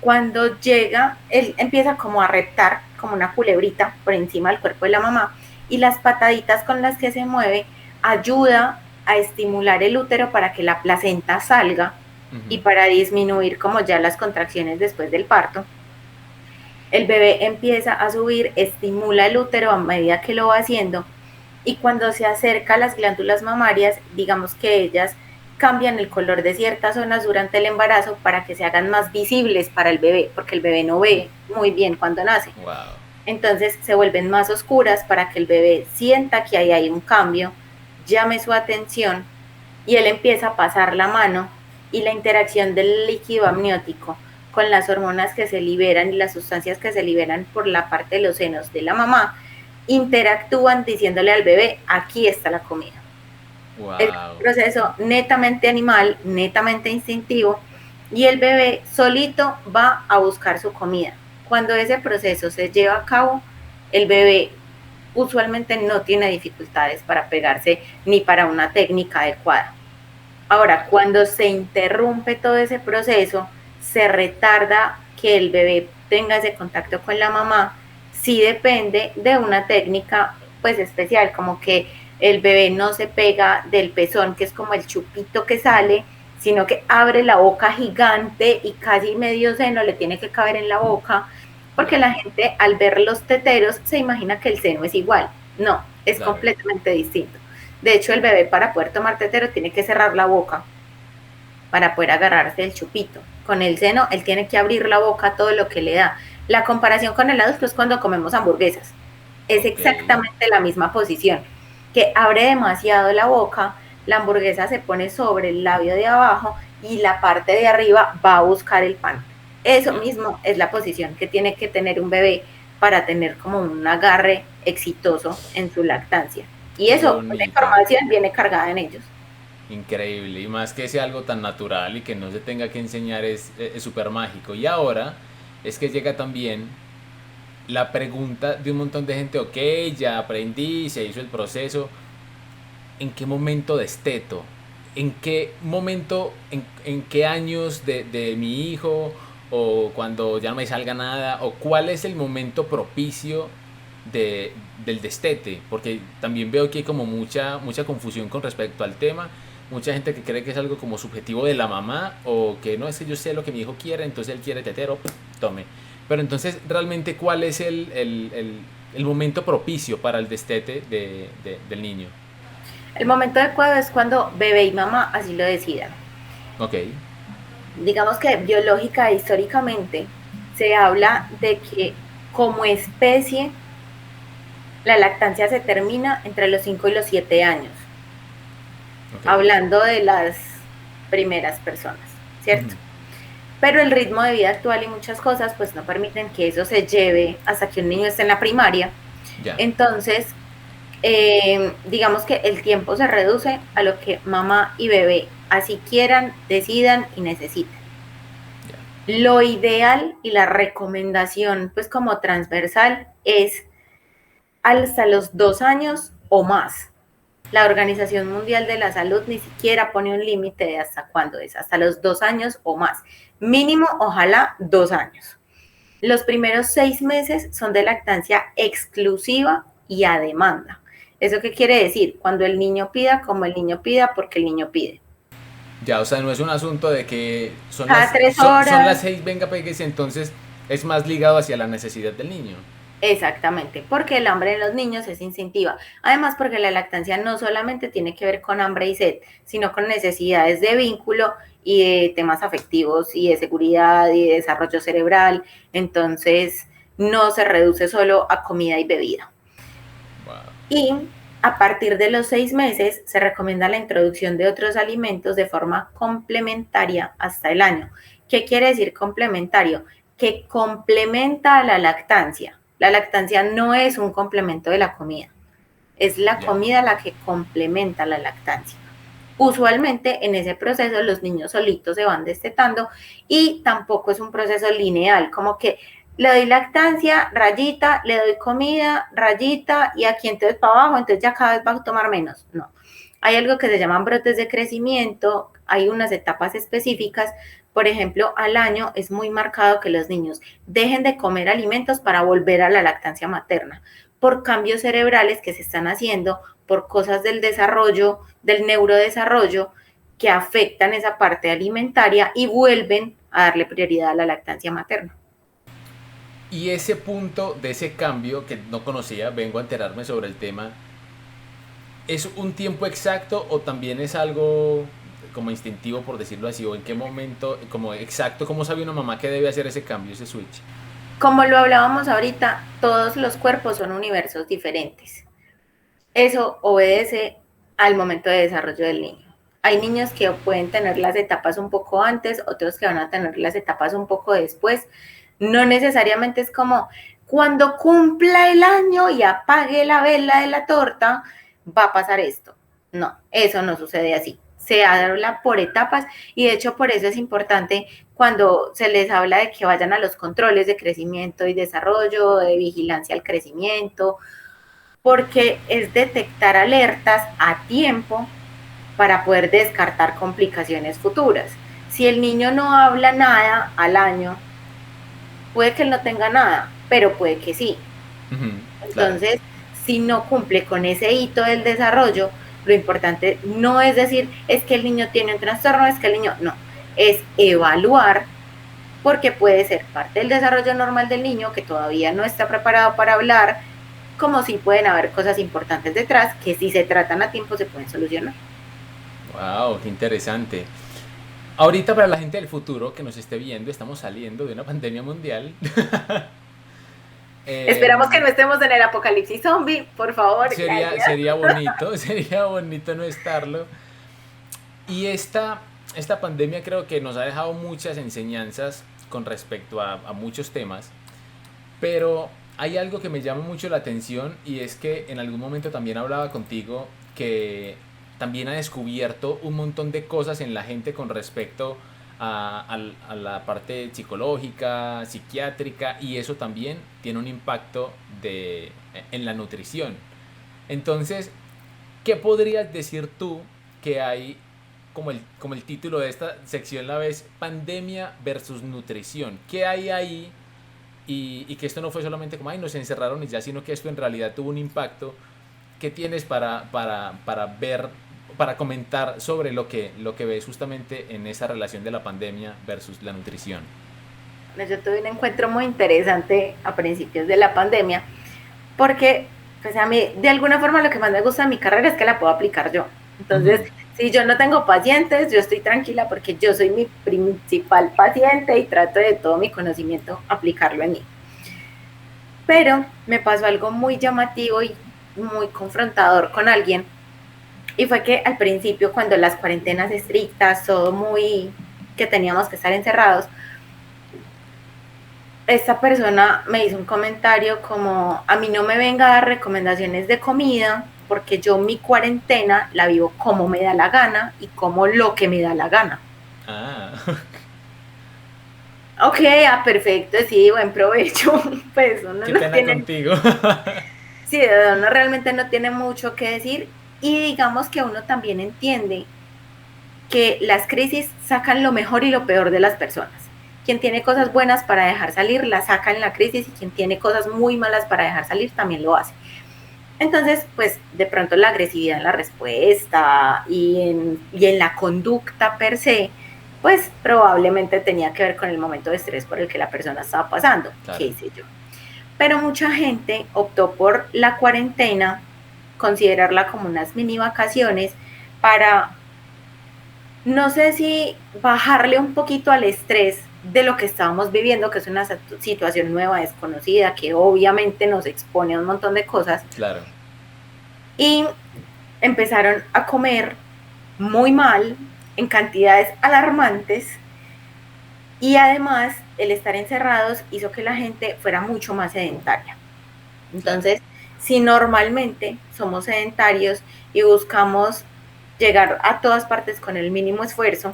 Cuando llega, él empieza como a reptar, como una culebrita por encima del cuerpo de la mamá, y las pataditas con las que se mueve ayuda a estimular el útero para que la placenta salga y Ujú. para disminuir como ya las contracciones después del parto. El bebé empieza a subir, estimula el útero a medida que lo va haciendo y cuando se acerca a las glándulas mamarias, digamos que ellas cambian el color de ciertas zonas durante el embarazo para que se hagan más visibles para el bebé, porque el bebé no ve muy bien cuando nace. Wow. Entonces se vuelven más oscuras para que el bebé sienta que ahí hay un cambio, llame su atención y él empieza a pasar la mano y la interacción del líquido amniótico con las hormonas que se liberan y las sustancias que se liberan por la parte de los senos de la mamá interactúan diciéndole al bebé, aquí está la comida. Es un Wow. proceso netamente animal, netamente instintivo, y el bebé solito va a buscar su comida. Cuando ese proceso se lleva a cabo, el bebé usualmente no tiene dificultades para pegarse ni para una técnica adecuada. Ahora, cuando se interrumpe todo ese proceso, se retarda que el bebé tenga ese contacto con la mamá, sí depende de una técnica pues especial, como que el bebé no se pega del pezón, que es como el chupito que sale, sino que abre la boca gigante y casi medio seno le tiene que caber en la boca, porque Claro. la gente al ver los teteros se imagina que el seno es igual. No, es Claro. completamente distinto. De hecho, el bebé para poder tomar tetero tiene que cerrar la boca para poder agarrarse del chupito. Con el seno, él tiene que abrir la boca todo lo que le da. La comparación con el adulto es cuando comemos hamburguesas. Es Ok. exactamente la misma posición, que abre demasiado la boca, la hamburguesa se pone sobre el labio de abajo y la parte de arriba va a buscar el pan. Eso Ya. mismo es la posición que tiene que tener un bebé para tener como un agarre exitoso en su lactancia. Y Qué eso, la bonito. información viene cargada en ellos. Increíble. Y más que sea algo tan natural y que no se tenga que enseñar es súper mágico. Y ahora es que llega también la pregunta de un montón de gente, ok, ya aprendí, se hizo el proceso, ¿en qué momento desteto? ¿En qué momento, en qué años de mi hijo o cuando ya no me salga nada? ¿O cuál es el momento propicio de, del destete? Porque también veo que hay como mucha confusión con respecto al tema. Mucha gente que cree que es algo como subjetivo de la mamá o que no es que yo sé lo que mi hijo quiere, entonces él quiere tetero, tome. Pero entonces, realmente, ¿cuál es el momento propicio para el destete del niño? El momento adecuado es cuando bebé y mamá así lo decidan. Ok, Digamos que biológica e históricamente se habla de que como especie la lactancia se termina entre los 5 y los 7 años, ok. hablando de las primeras personas, ¿cierto? Ujú. Pero el ritmo de vida actual y muchas cosas pues no permiten que eso se lleve hasta que un niño esté en la primaria. Ya, Entonces, digamos que el tiempo se reduce a lo que mamá y bebé así quieran, decidan y necesiten. ya, Lo ideal y la recomendación, pues como transversal, es hasta los 2 años o más. La Organización Mundial de la Salud ni siquiera pone un límite de hasta cuándo es, hasta los 2 años o más. Mínimo, ojalá, 2 años. Los primeros 6 meses son de lactancia exclusiva y a demanda. ¿Eso qué quiere decir? Cuando el niño pida, como el niño pida, porque el niño pide. ya, o sea, no es un asunto de que Cada tres son las horas, 6, venga, péguese, entonces es más ligado hacia la necesidad del niño. exactamente, porque el hambre en los niños es instintiva. Además, porque la lactancia no solamente tiene que ver con hambre y sed, sino con necesidades de vínculo y de temas afectivos y de seguridad y de desarrollo cerebral. Entonces, no se reduce solo a comida y bebida. Wow. Y a partir de los 6 meses se recomienda la introducción de otros alimentos de forma complementaria hasta el año. ¿Qué quiere decir complementario? Que complementa a la lactancia. La lactancia no es un complemento de la comida, es la Ya. comida la que complementa la lactancia. Usualmente en ese proceso los niños solitos se van destetando y tampoco es un proceso lineal, como que le doy lactancia, rayita, le doy comida, rayita, y aquí entonces para abajo, entonces ya cada vez va a tomar menos. No. Hay algo que se llaman brotes de crecimiento, hay unas etapas específicas. Por ejemplo, al año es muy marcado que los niños dejen de comer alimentos para volver a la lactancia materna, por cambios cerebrales que se están haciendo, por cosas del desarrollo, del neurodesarrollo, que afectan esa parte alimentaria y vuelven a darle prioridad a la lactancia materna. Y ese punto de ese cambio que no conocía, vengo a enterarme sobre el tema, ¿es un tiempo exacto o también es algo como instintivo, por decirlo así? ¿O en qué momento, como exacto, cómo sabe una mamá que debe hacer ese cambio, ese switch? Como lo hablábamos ahorita, todos los cuerpos son universos diferentes. Eso obedece al momento de desarrollo del niño. Hay niños que pueden tener las etapas un poco antes, otros que van a tener las etapas un poco después. No necesariamente es como cuando cumpla el año y apague la vela de la torta, va a pasar esto. No, eso no sucede así. Se habla por etapas y de hecho por eso es importante cuando se les habla de que vayan a los controles de crecimiento y desarrollo, de vigilancia al crecimiento, porque es detectar alertas a tiempo para poder descartar complicaciones futuras. Si el niño no habla nada al año, puede que él no tenga nada, pero puede que sí. Ujú, claro. Entonces, si no cumple con ese hito del desarrollo, lo importante no es decir, es que el niño tiene un trastorno, es que el niño no, es evaluar, porque puede ser parte del desarrollo normal del niño que todavía no está preparado para hablar, como si pueden haber cosas importantes detrás que si se tratan a tiempo se pueden solucionar. Wow, qué interesante. Ahorita para la gente del futuro que nos esté viendo, estamos saliendo de una pandemia mundial. Esperamos que Em, no estemos en el apocalipsis zombie, por favor, gracias. sería bonito, sería bonito no estarlo. Y esta pandemia creo que nos ha dejado muchas enseñanzas con respecto a muchos temas, pero hay algo que me llama mucho la atención y es que en algún momento también hablaba contigo que también ha descubierto un montón de cosas en la gente con respecto a la parte psicológica, psiquiátrica, y eso también tiene un impacto en la nutrición. Entonces, ¿qué podrías decir tú que hay, como el título de esta sección la ves, pandemia versus nutrición? ¿Qué hay ahí? Y que esto no fue solamente como, ay, nos encerraron y ya, sino que esto en realidad tuvo un impacto. ¿Qué tienes para ver, para comentar sobre lo que ves justamente en esa relación de la pandemia versus la nutrición? Yo tuve un encuentro muy interesante a principios de la pandemia, porque pues a mí de alguna forma lo que más me gusta de mi carrera es que la puedo aplicar yo. Entonces, Ujú. si yo no tengo pacientes, yo estoy tranquila porque yo soy mi principal paciente y trato de todo mi conocimiento aplicarlo en mí. Pero me pasó algo muy llamativo y muy confrontador con alguien, y fue que al principio, cuando las cuarentenas estrictas, todo muy que teníamos que estar encerrados, esta persona me hizo un comentario como: a mí no me venga a dar recomendaciones de comida porque yo mi cuarentena la vivo como me da la gana y como lo que me da la gana. Ah, Ok, perfecto, sí, buen provecho. Pues uno qué no pena tiene, contigo. sí, uno realmente no tiene mucho que decir, y digamos que uno también entiende que las crisis sacan lo mejor y lo peor de las personas. Quien tiene cosas buenas para dejar salir, las saca en la crisis, y quien tiene cosas muy malas para dejar salir, también lo hace. Entonces, pues de pronto la agresividad en la respuesta y en la conducta per se, pues probablemente tenía que ver con el momento de estrés por el que la persona estaba pasando, Claro, qué sé yo. Pero mucha gente optó por la cuarentena, considerarla como unas mini vacaciones, para, no sé si bajarle un poquito al estrés de lo que estábamos viviendo, que es una situación nueva, desconocida, que obviamente nos expone a un montón de cosas, claro. y empezaron a comer muy mal, en cantidades alarmantes, y además el estar encerrados hizo que la gente fuera mucho más sedentaria. Claro. Entonces, si normalmente somos sedentarios y buscamos llegar a todas partes con el mínimo esfuerzo,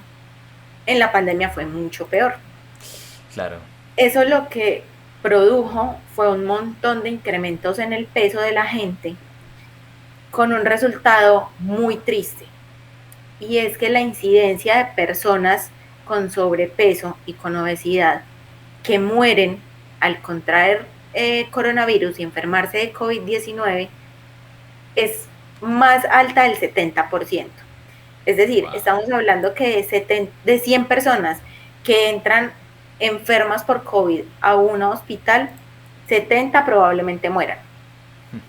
en la pandemia fue mucho peor. Claro. Eso lo que produjo fue un montón de incrementos en el peso de la gente, con un resultado muy triste. Y es que la incidencia de personas con sobrepeso y con obesidad que mueren al contraer coronavirus y enfermarse de COVID-19 es más alta del 70%. Es decir, Wow. estamos hablando que de 100 personas que entran enfermas por COVID a un hospital, 70 probablemente mueran, Wow.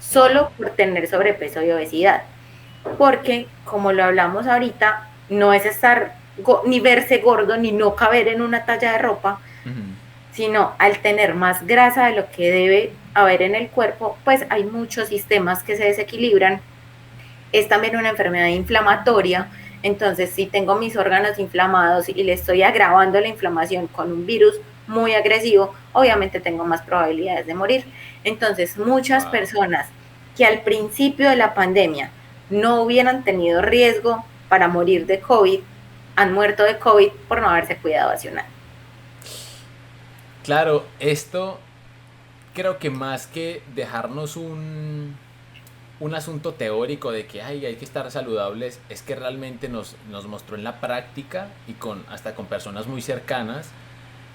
solo por tener sobrepeso y obesidad. Porque, como lo hablamos ahorita, no es estar ni verse gordo ni no caber en una talla de ropa, Ujú. sino al tener más grasa de lo que debe haber en el cuerpo, pues hay muchos sistemas que se desequilibran. Es también una enfermedad inflamatoria. Entonces, si tengo mis órganos inflamados y le estoy agravando la inflamación con un virus muy agresivo, obviamente tengo más probabilidades de morir. Entonces, muchas Wow. personas que al principio de la pandemia no hubieran tenido riesgo para morir de COVID, han muerto de COVID por no haberse cuidado hace un año. Claro, esto creo que más que dejarnos un asunto teórico de que ay, hay que estar saludables, es que realmente nos mostró en la práctica y hasta con personas muy cercanas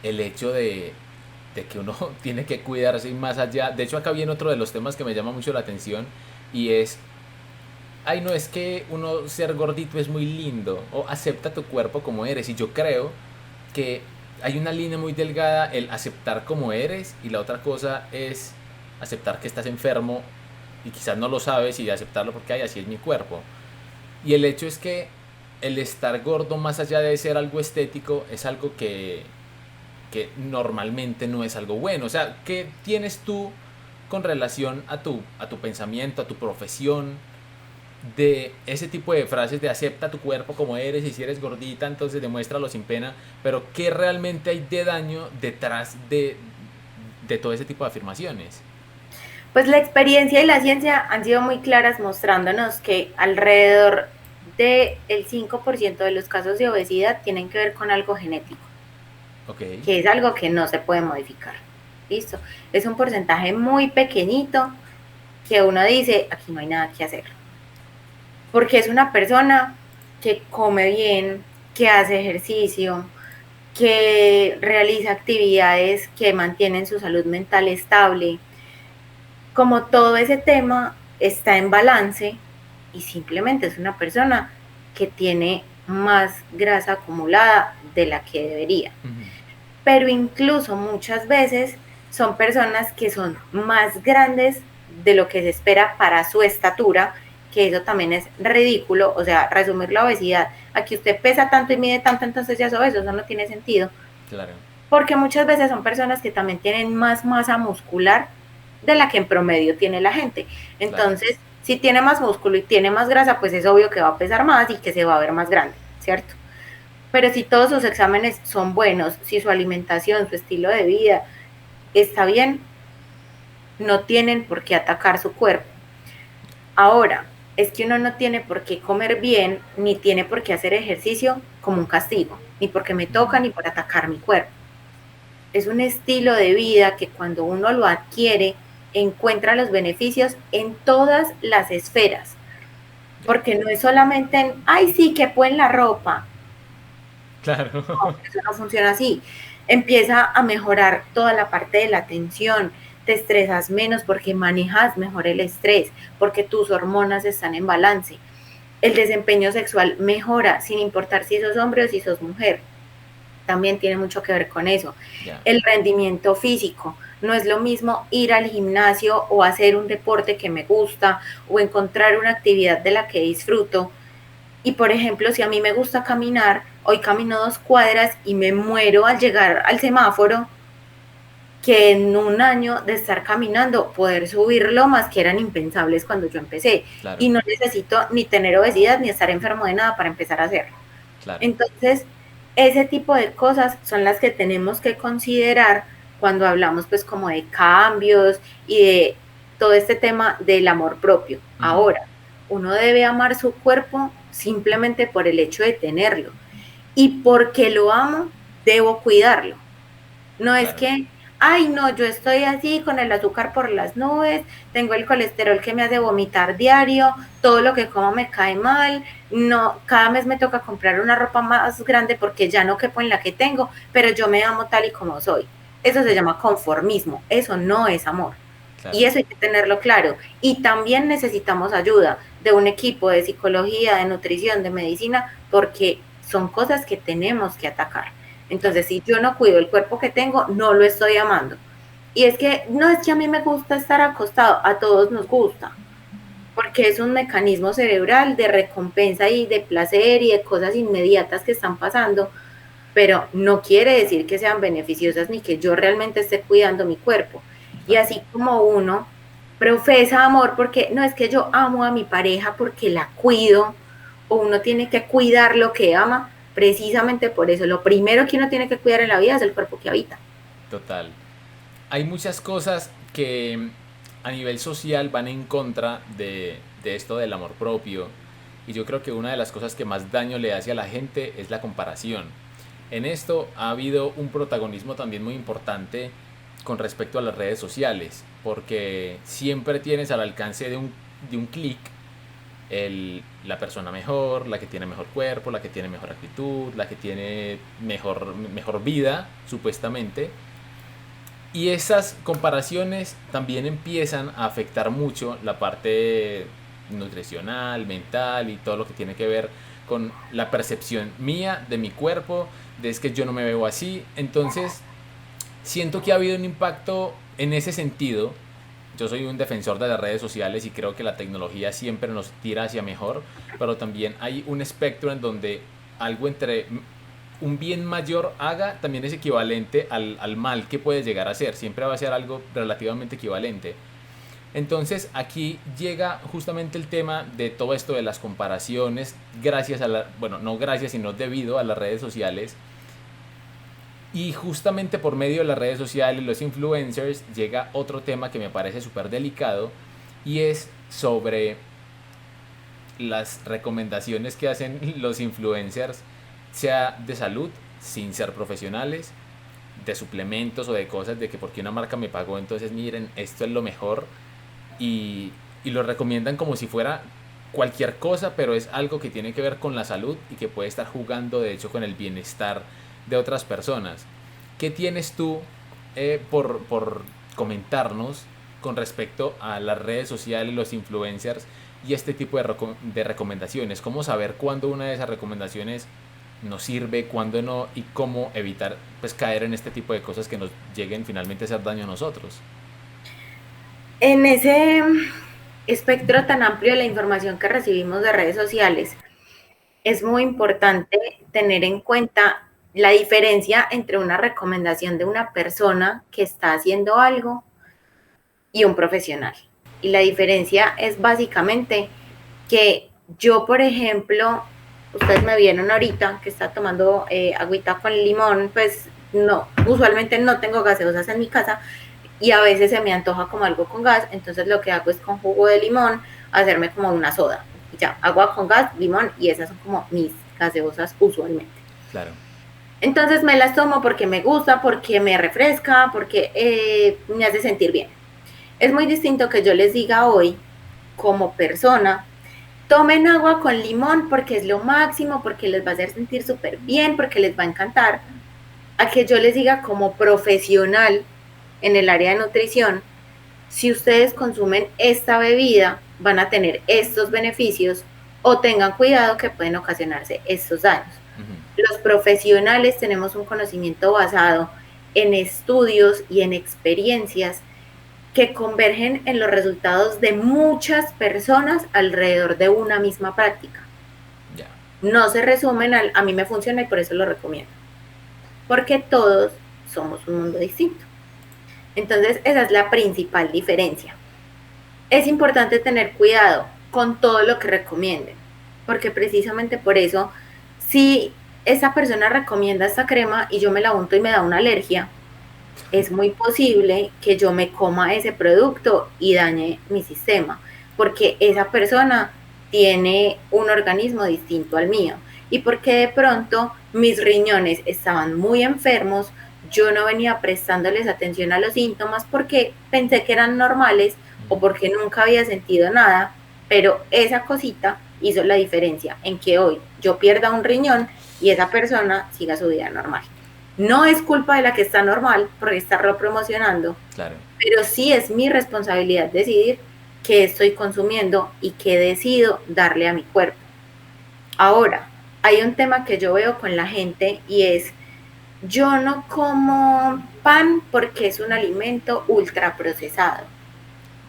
el hecho de que uno tiene que cuidarse y más allá. De hecho, acá viene otro de los temas que me llama mucho la atención y es, ay, no, es que uno ser gordito es muy lindo o acepta tu cuerpo como eres. Y yo creo que hay una línea muy delgada el aceptar como eres y la otra cosa es aceptar que estás enfermo y quizás no lo sabes y aceptarlo porque ay, así es mi cuerpo. Y el hecho es que el estar gordo, más allá de ser algo estético, es algo que normalmente no es algo bueno. O sea, ¿qué tienes tú con relación a tu pensamiento, a tu profesión, de ese tipo de frases de acepta tu cuerpo como eres y si eres gordita entonces demuéstralo sin pena, pero qué realmente hay de daño detrás de todo ese tipo de afirmaciones? Pues la experiencia y la ciencia han sido muy claras, mostrándonos que alrededor del 5% de los casos de obesidad tienen que ver con algo genético, Ok. que es algo que no se puede modificar. ¿Listo? Es un porcentaje muy pequeñito que uno dice, aquí no hay nada que hacer. Porque es una persona que come bien, que hace ejercicio, que realiza actividades que mantienen su salud mental estable. Como todo ese tema está en balance, y simplemente es una persona que tiene más grasa acumulada de la que debería. Ujú. pero incluso muchas veces son personas que son más grandes de lo que se espera para su estatura, que eso también es ridículo, o sea, resumir la obesidad, aquí usted pesa tanto y mide tanto, entonces ya es obeso, eso no tiene sentido, Claro, porque muchas veces son personas que también tienen más masa muscular de la que en promedio tiene la gente. claro. Entonces, si tiene más músculo y tiene más grasa, pues es obvio que va a pesar más y que se va a ver más grande, ¿cierto? Pero si todos sus exámenes son buenos, si su alimentación, su estilo de vida está bien, no tienen por qué atacar su cuerpo. Ahora, es que uno no tiene por qué comer bien, ni tiene por qué hacer ejercicio como un castigo, ni porque me toca, Ujú. ni por atacar mi cuerpo. Es un estilo de vida que cuando uno lo adquiere, encuentra los beneficios en todas las esferas, Ya. porque no es solamente en, ay, sí, que en la ropa. Claro. No, eso no funciona así. Empieza a mejorar toda la parte de la atención, te estresas menos porque manejas mejor el estrés, porque tus hormonas están en balance. El desempeño sexual mejora sin importar si sos hombre o si sos mujer. También tiene mucho que ver con eso. Ya. El rendimiento físico. No es lo mismo ir al gimnasio o hacer un deporte que me gusta o encontrar una actividad de la que disfruto. Y por ejemplo, si a mí me gusta caminar, hoy camino 2 cuadras y me muero al llegar al semáforo, que en un año de estar caminando, poder subir lomas que eran impensables cuando yo empecé. Claro, Y no necesito ni tener obesidad ni estar enfermo de nada para empezar a hacerlo. claro. Entonces, ese tipo de cosas son las que tenemos que considerar cuando hablamos pues como de cambios y de todo este tema del amor propio. Ujú. Ahora, uno debe amar su cuerpo simplemente por el hecho de tenerlo. Y porque lo amo, debo cuidarlo. No es Claro. que, ay, no, yo estoy así con el azúcar por las nubes, tengo el colesterol que me hace vomitar diario, todo lo que como me cae mal, no, cada mes me toca comprar una ropa más grande porque ya no quepo en la que tengo, pero yo me amo tal y como soy. Eso se llama conformismo, eso no es amor. Claro. Y eso hay que tenerlo claro. Y también necesitamos ayuda de un equipo de psicología, de nutrición, de medicina, porque son cosas que tenemos que atacar. Claro. Entonces, si yo no cuido el cuerpo que tengo, no lo estoy amando. Y es que no es que a mí me gusta estar acostado, a todos nos gusta, porque es un mecanismo cerebral de recompensa y de placer y de cosas inmediatas que están pasando, pero no quiere decir que sean beneficiosas ni que yo realmente esté cuidando mi cuerpo. Y Claro. así como uno profesa amor porque no es que yo amo a mi pareja porque la cuido, o uno tiene que cuidar lo que ama, precisamente por eso. Lo primero que uno tiene que cuidar en la vida es el cuerpo que habita. Total. Hay muchas cosas que a nivel social van en contra de esto del amor propio. Y yo creo que una de las cosas que más daño le hace a la gente es la comparación. En esto ha habido un protagonismo también muy importante con respecto a las redes sociales, porque siempre tienes al alcance de un clic la persona mejor, la que tiene mejor cuerpo, la que tiene mejor actitud, la que tiene mejor vida, supuestamente. Y esas comparaciones también empiezan a afectar mucho la parte nutricional, mental y todo lo que tiene que ver con la percepción mía de mi cuerpo, de es que yo no me veo así. Entonces, siento que ha habido un impacto en ese sentido. Yo soy un defensor de las redes sociales y creo que la tecnología siempre nos tira hacia mejor, pero también hay un espectro en donde algo entre un bien mayor haga también es equivalente al mal que puede llegar a ser. Siempre va a ser algo relativamente equivalente. Entonces aquí llega justamente el tema de todo esto de las comparaciones, gracias a la, bueno, no gracias, sino debido a las redes sociales. Y justamente por medio de las redes sociales, los influencers, llega otro tema que me parece súper delicado y es sobre las recomendaciones que hacen los influencers, sea de salud, sin ser profesionales, de suplementos o de cosas de que porque una marca me pagó, entonces miren, esto es lo mejor y, y lo recomiendan como si fuera cualquier cosa, pero es algo que tiene que ver con la salud y que puede estar jugando de hecho con el bienestar de otras personas. ¿Qué tienes tú por comentarnos con respecto a las redes sociales, los influencers y este tipo de recomendaciones? ¿Cómo saber cuándo una de esas recomendaciones nos sirve, cuándo no, y cómo evitar pues caer en este tipo de cosas que nos lleguen finalmente a hacer daño a nosotros. En ese espectro tan amplio de la información que recibimos de redes sociales, es muy importante tener en cuenta la diferencia entre una recomendación de una persona que está haciendo algo y un profesional. Y la diferencia es básicamente que yo, por ejemplo, ustedes me vieron ahorita que está tomando agüita con limón, pues no, usualmente no tengo gaseosas en mi casa y a veces se me antoja como algo con gas, entonces lo que hago es con jugo de limón hacerme como una soda. Ya, agua con gas, limón, y esas son como mis gaseosas usualmente. Claro. Entonces me las tomo porque me gusta, porque me refresca, porque me hace sentir bien. Es muy distinto que yo les diga hoy, como persona, tomen agua con limón porque es lo máximo, porque les va a hacer sentir súper bien, porque les va a encantar, a que yo les diga como profesional en el área de nutrición, si ustedes consumen esta bebida, van a tener estos beneficios o tengan cuidado que pueden ocasionarse estos daños. Los profesionales tenemos un conocimiento basado en estudios y en experiencias que convergen en los resultados de muchas personas alrededor de una misma práctica. Ya. No se resumen a mí me funciona y por eso lo recomiendo. Porque todos somos un mundo distinto. Entonces, esa es la principal diferencia. Es importante tener cuidado con todo lo que recomienden, porque precisamente por eso, si esa persona recomienda esta crema y yo me la unto y me da una alergia, es muy posible que yo me coma ese producto y dañe mi sistema, porque esa persona tiene un organismo distinto al mío y porque de pronto mis riñones estaban muy enfermos, yo no venía prestándoles atención a los síntomas porque pensé que eran normales o porque nunca había sentido nada, pero esa cosita hizo la diferencia en que hoy yo pierda un riñón y esa persona siga su vida normal. No es culpa de la que está normal por estarlo promocionando, Claro. pero sí es mi responsabilidad decidir qué estoy consumiendo y qué decido darle a mi cuerpo. Ahora, hay un tema que yo veo con la gente y es, yo no como pan porque es un alimento ultraprocesado,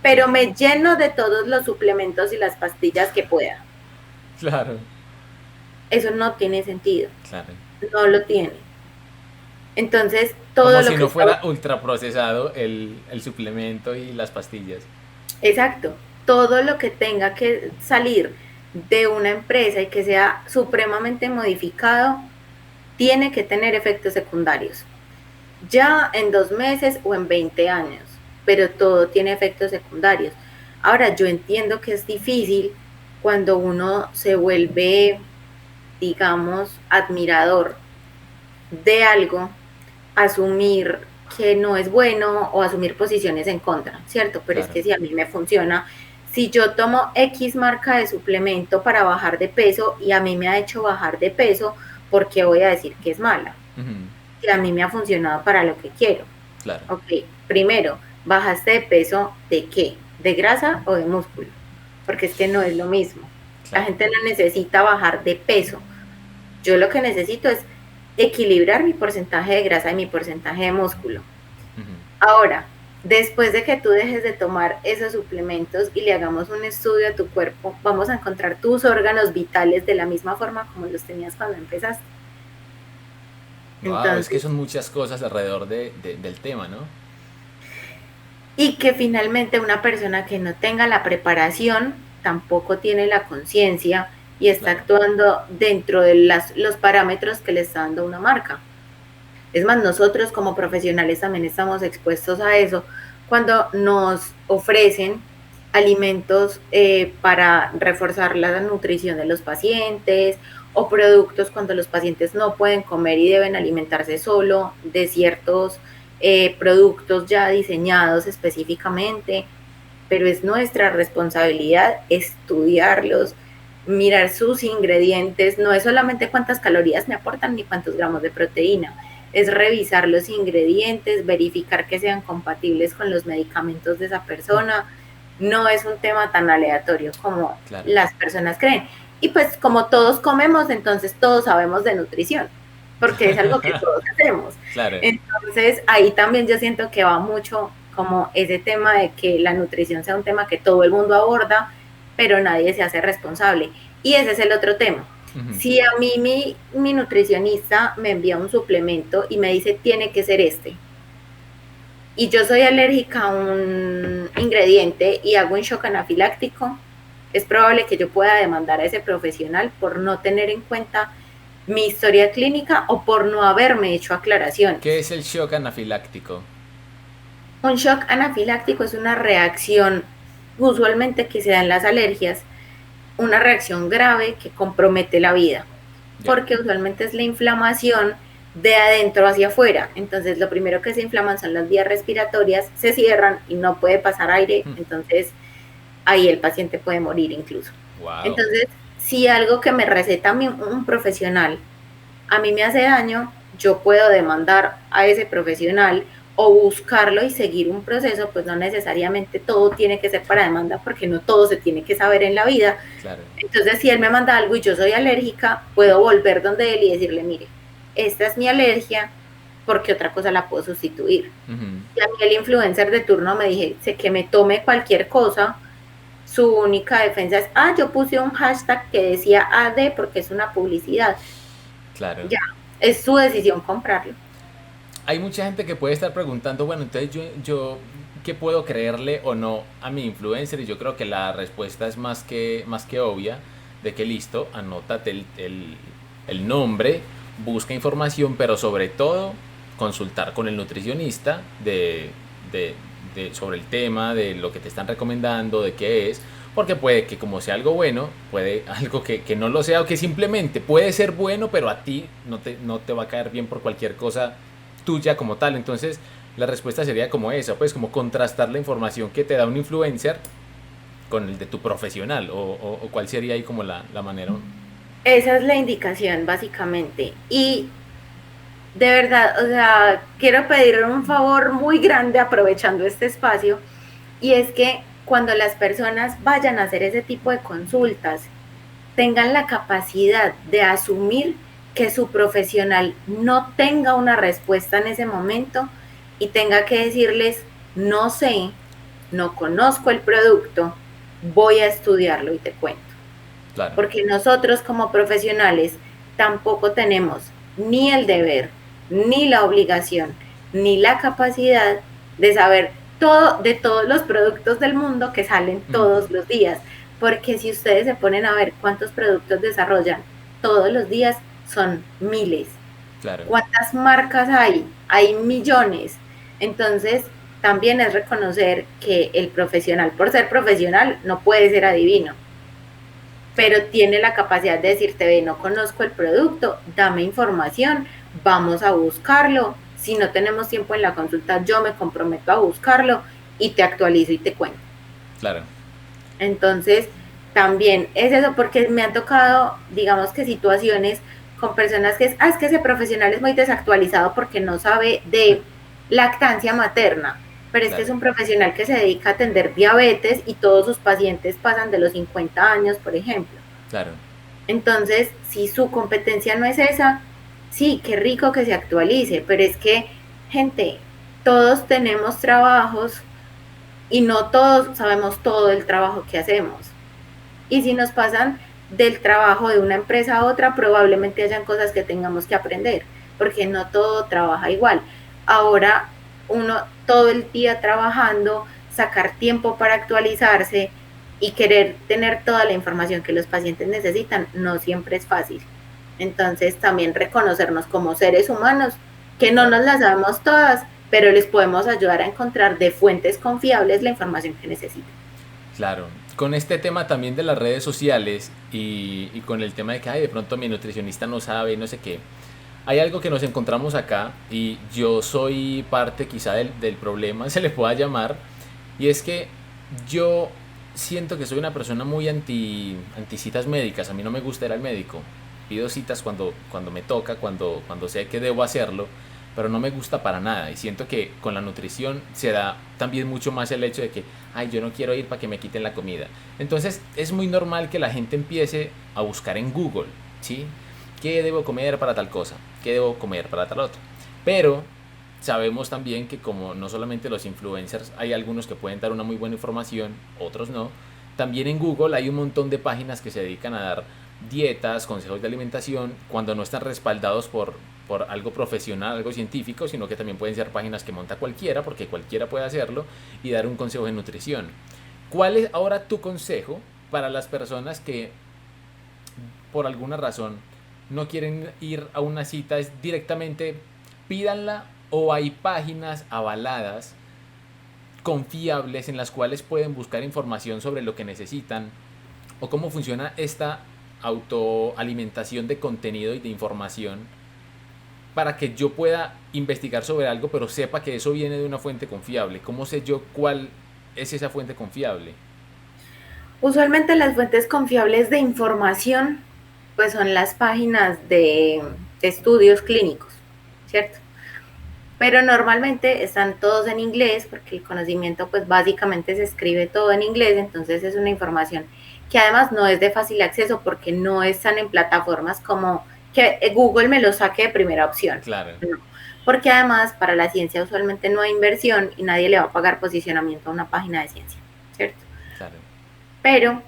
pero me lleno de todos los suplementos y las pastillas que pueda. Claro. Eso no tiene sentido, Claro. no lo tiene. Entonces, todo Como lo si que no está... fuera ultraprocesado el suplemento y las pastillas. Exacto, todo lo que tenga que salir de una empresa y que sea supremamente modificado, tiene que tener efectos secundarios. Ya en 2 meses o en 20 años, pero todo tiene efectos secundarios. Ahora, yo entiendo que es difícil cuando uno se vuelve, digamos, admirador de algo, asumir que no es bueno o asumir posiciones en contra, ¿cierto? Pero es Claro. que si a mí me funciona, si yo tomo X marca de suplemento para bajar de peso y a mí me ha hecho bajar de peso, ¿por qué voy a decir que es mala? Que a mí me ha funcionado para lo que quiero. Claro. Ok, primero, ¿bajaste de peso de qué? ¿De grasa o de músculo? Porque es que no es lo mismo. La Claro. gente no necesita bajar de peso. Yo lo que necesito es equilibrar mi porcentaje de grasa y mi porcentaje de músculo. Ahora, después de que tú dejes de tomar esos suplementos y le hagamos un estudio a tu cuerpo, vamos a encontrar tus órganos vitales de la misma forma como los tenías cuando empezaste. Wow, Entonces, es que son muchas cosas alrededor del tema, ¿no? y que finalmente una persona que no tenga la preparación tampoco tiene la conciencia y está Claro. actuando dentro de los parámetros que le está dando una marca. Es más, nosotros como profesionales también estamos expuestos a eso cuando nos ofrecen alimentos para reforzar la nutrición de los pacientes o productos cuando los pacientes no pueden comer y deben alimentarse solo de ciertos productos ya diseñados específicamente, pero es nuestra responsabilidad estudiarlos, mirar sus ingredientes, no es solamente cuántas calorías me aportan ni cuántos gramos de proteína, es revisar los ingredientes, verificar que sean compatibles con los medicamentos de esa persona. No es un tema tan aleatorio como Claro. las personas creen. Y pues como todos comemos, entonces todos sabemos de nutrición, porque es algo que todos hacemos. Claro. Entonces ahí también yo siento que va mucho como ese tema de que la nutrición sea un tema que todo el mundo aborda, pero nadie se hace responsable. Y ese es el otro tema. Ujú. Si a mí mi nutricionista me envía un suplemento y me dice tiene que ser este, y yo soy alérgica a un ingrediente y hago un shock anafiláctico, es probable que yo pueda demandar a ese profesional por no tener en cuenta mi historia clínica o por no haberme hecho aclaraciones. ¿Qué es el shock anafiláctico? Un shock anafiláctico es una reacción usualmente que se da en las alergias, una reacción grave que compromete la vida, Ya. porque usualmente es la inflamación de adentro hacia afuera. Entonces, lo primero que se inflaman son las vías respiratorias, se cierran y no puede pasar aire, entonces ahí el paciente puede morir incluso. Wow. Entonces, si algo que me receta un profesional a mí me hace daño, yo puedo demandar a ese profesional o buscarlo y seguir un proceso, pues no necesariamente todo tiene que ser para demanda, porque no todo se tiene que saber en la vida. Claro. Entonces, si él me manda algo y yo soy alérgica, puedo volver donde él y decirle, mire, esta es mi alergia, porque otra cosa la puedo sustituir. Ujú. Y a mí el influencer de turno me dije que me tome cualquier cosa, su única defensa es, yo puse un hashtag que decía AD porque es una publicidad. Claro. Ya, es su decisión comprarlo. Hay mucha gente que puede estar preguntando, bueno, entonces yo ¿qué puedo creerle o no a mi influencer? Y yo creo que la respuesta es más que obvia, de que listo, anótate el nombre, busca información, pero sobre todo consultar con el nutricionista de, sobre el tema, de lo que te están recomendando, de qué es, porque puede que como sea algo bueno, puede algo que no lo sea, o que simplemente puede ser bueno, pero a ti no te va a caer bien por cualquier cosa tuya como tal. Entonces la respuesta sería como esa, pues como contrastar la información que te da un influencer con el de tu profesional, o cuál sería ahí como la manera. Esa es la indicación, básicamente. Y de verdad, o sea, quiero pedir un favor muy grande aprovechando este espacio, y es que cuando las personas vayan a hacer ese tipo de consultas, tengan la capacidad de asumir que su profesional no tenga una respuesta en ese momento y tenga que decirles, no sé, no conozco el producto, voy a estudiarlo y te cuento. Claro. Porque nosotros como profesionales tampoco tenemos ni el deber, ni la obligación, ni la capacidad de saber todo de todos los productos del mundo que salen todos los días. Porque si ustedes se ponen a ver cuántos productos desarrollan todos los días, son miles. Claro. ¿Cuántas marcas hay? Hay millones. Entonces, también es reconocer que el profesional, por ser profesional, no puede ser adivino, pero tiene la capacidad de decirte, ve, no conozco el producto, dame información, vamos a buscarlo. Si no tenemos tiempo en la consulta, yo me comprometo a buscarlo y te actualizo y te cuento. Claro. Entonces, también es eso, porque me han tocado, digamos que situaciones con personas que es que ese profesional es muy desactualizado porque no sabe de lactancia materna, pero es que es un profesional que se dedica a atender diabetes y todos sus pacientes pasan de los 50 años, por ejemplo. Claro. Entonces, si su competencia no es esa, sí, qué rico que se actualice, pero es que, gente, todos tenemos trabajos y no todos sabemos todo el trabajo que hacemos. Y si nos pasan del trabajo de una empresa a otra, probablemente hayan cosas que tengamos que aprender, porque no todo trabaja igual. Ahora, uno todo el día trabajando, sacar tiempo para actualizarse y querer tener toda la información que los pacientes necesitan, no siempre es fácil. Entonces, también reconocernos como seres humanos, que no nos las sabemos todas, pero les podemos ayudar a encontrar de fuentes confiables la información que necesitan. Claro. Con este tema también de las redes sociales y con el tema de que de pronto mi nutricionista no sabe, no sé qué, hay algo que nos encontramos acá y yo soy parte quizá del problema, se le pueda llamar, y es que yo siento que soy una persona muy anti citas médicas. A mí no me gusta ir al médico, pido citas cuando me toca, cuando sé que debo hacerlo, pero no me gusta para nada. Y siento que con la nutrición se da también mucho más el hecho de que, ay, yo no quiero ir para que me quiten la comida. Entonces es muy normal que la gente empiece a buscar en Google, ¿sí? ¿Qué debo comer para tal cosa? ¿Qué debo comer para tal otra? Pero sabemos también que como no solamente los influencers, hay algunos que pueden dar una muy buena información, otros no. También en Google hay un montón de páginas que se dedican a dar dietas, consejos de alimentación, cuando no están respaldados por algo profesional, algo científico, sino que también pueden ser páginas que monta cualquiera, porque cualquiera puede hacerlo, y dar un consejo de nutrición. ¿Cuál es ahora tu consejo para las personas que por alguna razón no quieren ir a una cita? Es directamente pídanla, o hay páginas avaladas, confiables, en las cuales pueden buscar información sobre lo que necesitan o cómo funciona esta autoalimentación de contenido y de información para que yo pueda investigar sobre algo, pero sepa que eso viene de una fuente confiable? ¿Cómo sé yo cuál es esa fuente confiable? Usualmente las fuentes confiables de información pues son las páginas de estudios clínicos, ¿cierto? Pero normalmente están todos en inglés porque el conocimiento pues básicamente se escribe todo en inglés, entonces es una información que además no es de fácil acceso porque no están en plataformas como que Google me lo saque de primera opción. Claro, No, porque además para la ciencia usualmente no hay inversión y nadie le va a pagar posicionamiento a una página de ciencia, ¿cierto? claro. Pero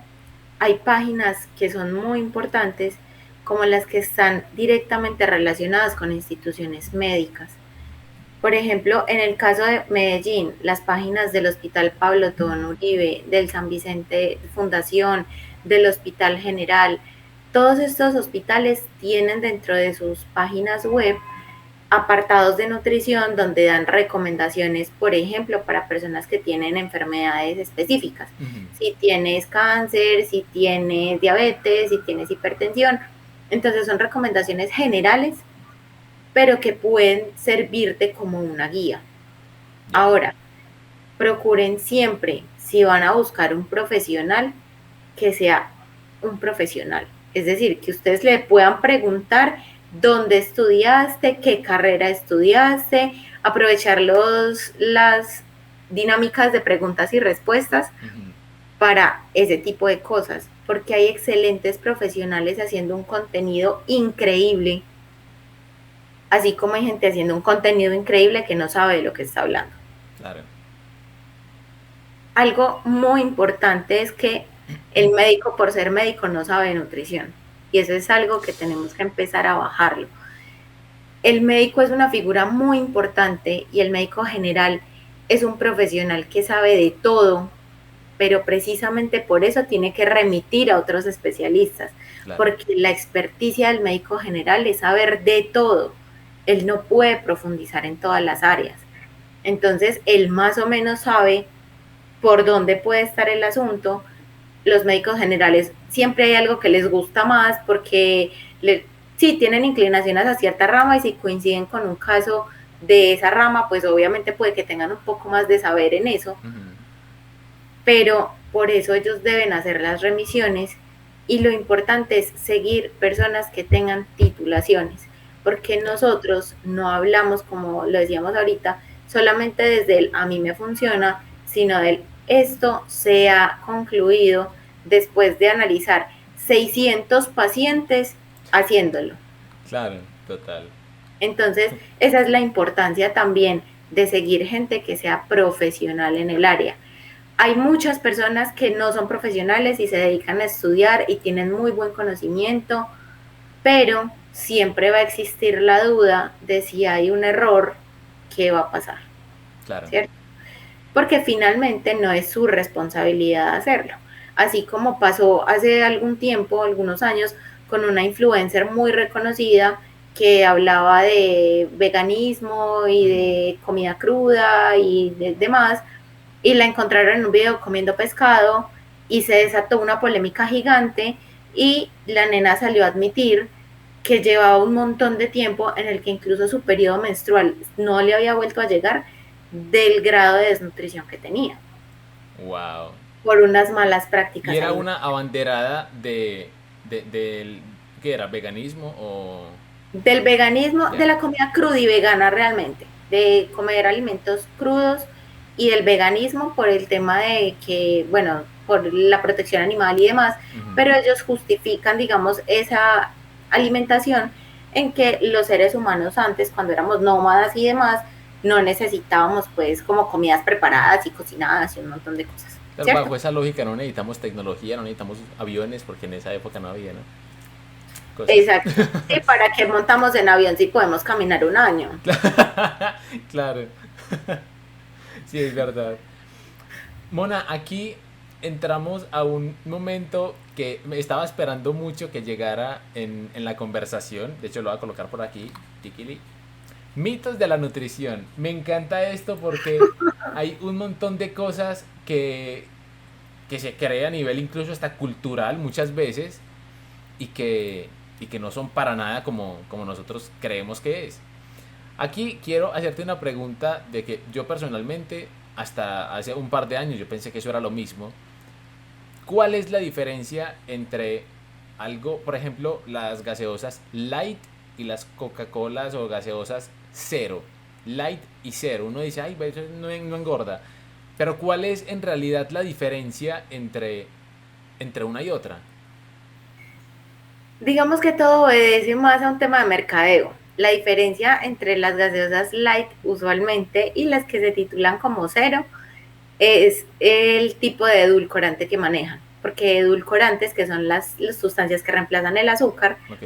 hay páginas que son muy importantes como las que están directamente relacionadas con instituciones médicas. Por ejemplo, en el caso de Medellín, las páginas del Hospital Pablo Tobón Uribe, del San Vicente Fundación, del Hospital General, todos estos hospitales tienen dentro de sus páginas web apartados de nutrición donde dan recomendaciones, por ejemplo, para personas que tienen enfermedades específicas. Ujú. Si tienes cáncer, si tienes diabetes, si tienes hipertensión. Entonces son recomendaciones generales, pero que pueden servirte como una guía. Ya. Ahora, procuren siempre, si van a buscar un profesional, que sea un profesional. Es decir, que ustedes le puedan preguntar dónde estudiaste, qué carrera estudiaste, aprovechar las dinámicas de preguntas y respuestas Ujú. para ese tipo de cosas, porque hay excelentes profesionales haciendo un contenido increíble, así como hay gente haciendo un contenido increíble que no sabe de lo que está hablando. Claro. Algo muy importante es que el médico, por ser médico, no sabe de nutrición. Y eso es algo que tenemos que empezar a bajarlo. El médico es una figura muy importante y el médico general es un profesional que sabe de todo, pero precisamente por eso tiene que remitir a otros especialistas, Claro. porque la experticia del médico general es saber de todo. Él no puede profundizar en todas las áreas. Entonces, él más o menos sabe por dónde puede estar el asunto. Los médicos generales siempre hay algo que les gusta más porque sí tienen inclinaciones a cierta rama y si coinciden con un caso de esa rama, pues obviamente puede que tengan un poco más de saber en eso, Ujú. pero por eso ellos deben hacer las remisiones y lo importante es seguir personas que tengan titulaciones, porque Ya. nosotros no hablamos, como lo decíamos ahorita, solamente desde el a mí me funciona, sino del esto se ha concluido después de analizar 600 pacientes haciéndolo. Claro, total. Entonces, esa es la importancia también de seguir gente que sea profesional en el área. Hay muchas personas que no son profesionales y se dedican a estudiar y tienen muy buen conocimiento, pero siempre va a existir la duda de si hay un error, ¿qué va a pasar? Claro. ¿Cierto? Porque finalmente no es su responsabilidad hacerlo. Así como pasó hace algún tiempo, algunos años, con una influencer muy reconocida que hablaba de veganismo y Ujú. de comida cruda y de demás, y la encontraron en un video comiendo pescado y se desató una polémica gigante y la nena salió a admitir que llevaba un montón de tiempo en el que incluso su periodo menstrual no le había vuelto a llegar del grado de desnutrición que tenía Wow. por unas malas Y prácticas era alimentarias. una abanderada del, ¿qué era? ¿Veganismo o...? Del veganismo, de Ya. la comida cruda y vegana realmente, de comer alimentos crudos y del veganismo por el tema de que, bueno, por la protección animal y demás, Ujú. pero ellos justifican, digamos, esa alimentación en que los seres humanos antes, cuando éramos nómadas y demás, no necesitábamos pues como comidas preparadas y cocinadas y un montón de cosas, Pero ¿cierto? bajo esa lógica no necesitamos tecnología, no necesitamos aviones, porque en esa época no había, ¿no? Cosas. Exacto. Sí, ¿para qué montamos en avión si podemos caminar un año? Claro, sí, es verdad. Mona, aquí entramos a un momento que me estaba esperando mucho que llegara en la conversación. De hecho, lo voy a colocar por aquí. Tiquili. Mitos de la nutrición. Me encanta esto porque hay un montón de cosas que se cree a nivel incluso hasta cultural muchas veces y que no son para nada como nosotros creemos que es. Aquí quiero hacerte una pregunta de que yo personalmente hasta hace un par de años yo pensé que eso era lo mismo. ¿Cuál es la diferencia entre algo, por ejemplo, las gaseosas light y las Coca-Colas o gaseosas cero? Light y cero. Uno dice, ay, eso no engorda. Pero ¿cuál es en realidad la diferencia entre una y otra? Digamos que todo obedece más a un tema de mercadeo. La diferencia entre las gaseosas light usualmente y las que se titulan como cero es el tipo de edulcorante que manejan. Porque edulcorantes, que son las sustancias que reemplazan el azúcar, Ok,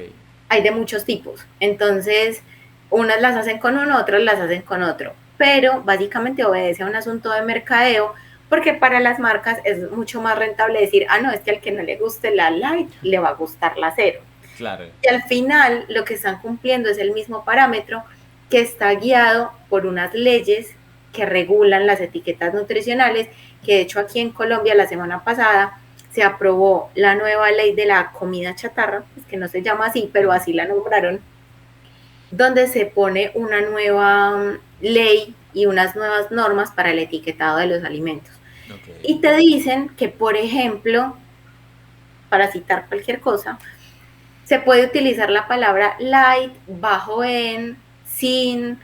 hay de muchos tipos. Entonces, unas las hacen con uno, otras las hacen con otro. Pero básicamente obedece a un asunto de mercadeo, porque para las marcas es mucho más rentable decir, ah, no, es que al que no le guste la light, le va a gustar la cero. claro. Y al final lo que están cumpliendo es el mismo parámetro que está guiado por unas leyes que regulan las etiquetas nutricionales, que de hecho aquí en Colombia la semana pasada se aprobó la nueva ley de la comida chatarra, pues que no se llama así, pero Ujú. así la nombraron, donde se pone una nueva ley y unas nuevas normas para el etiquetado de los alimentos. Ok. Y te dicen que, por ejemplo, para citar cualquier cosa, se puede utilizar la palabra light, bajo en, sin,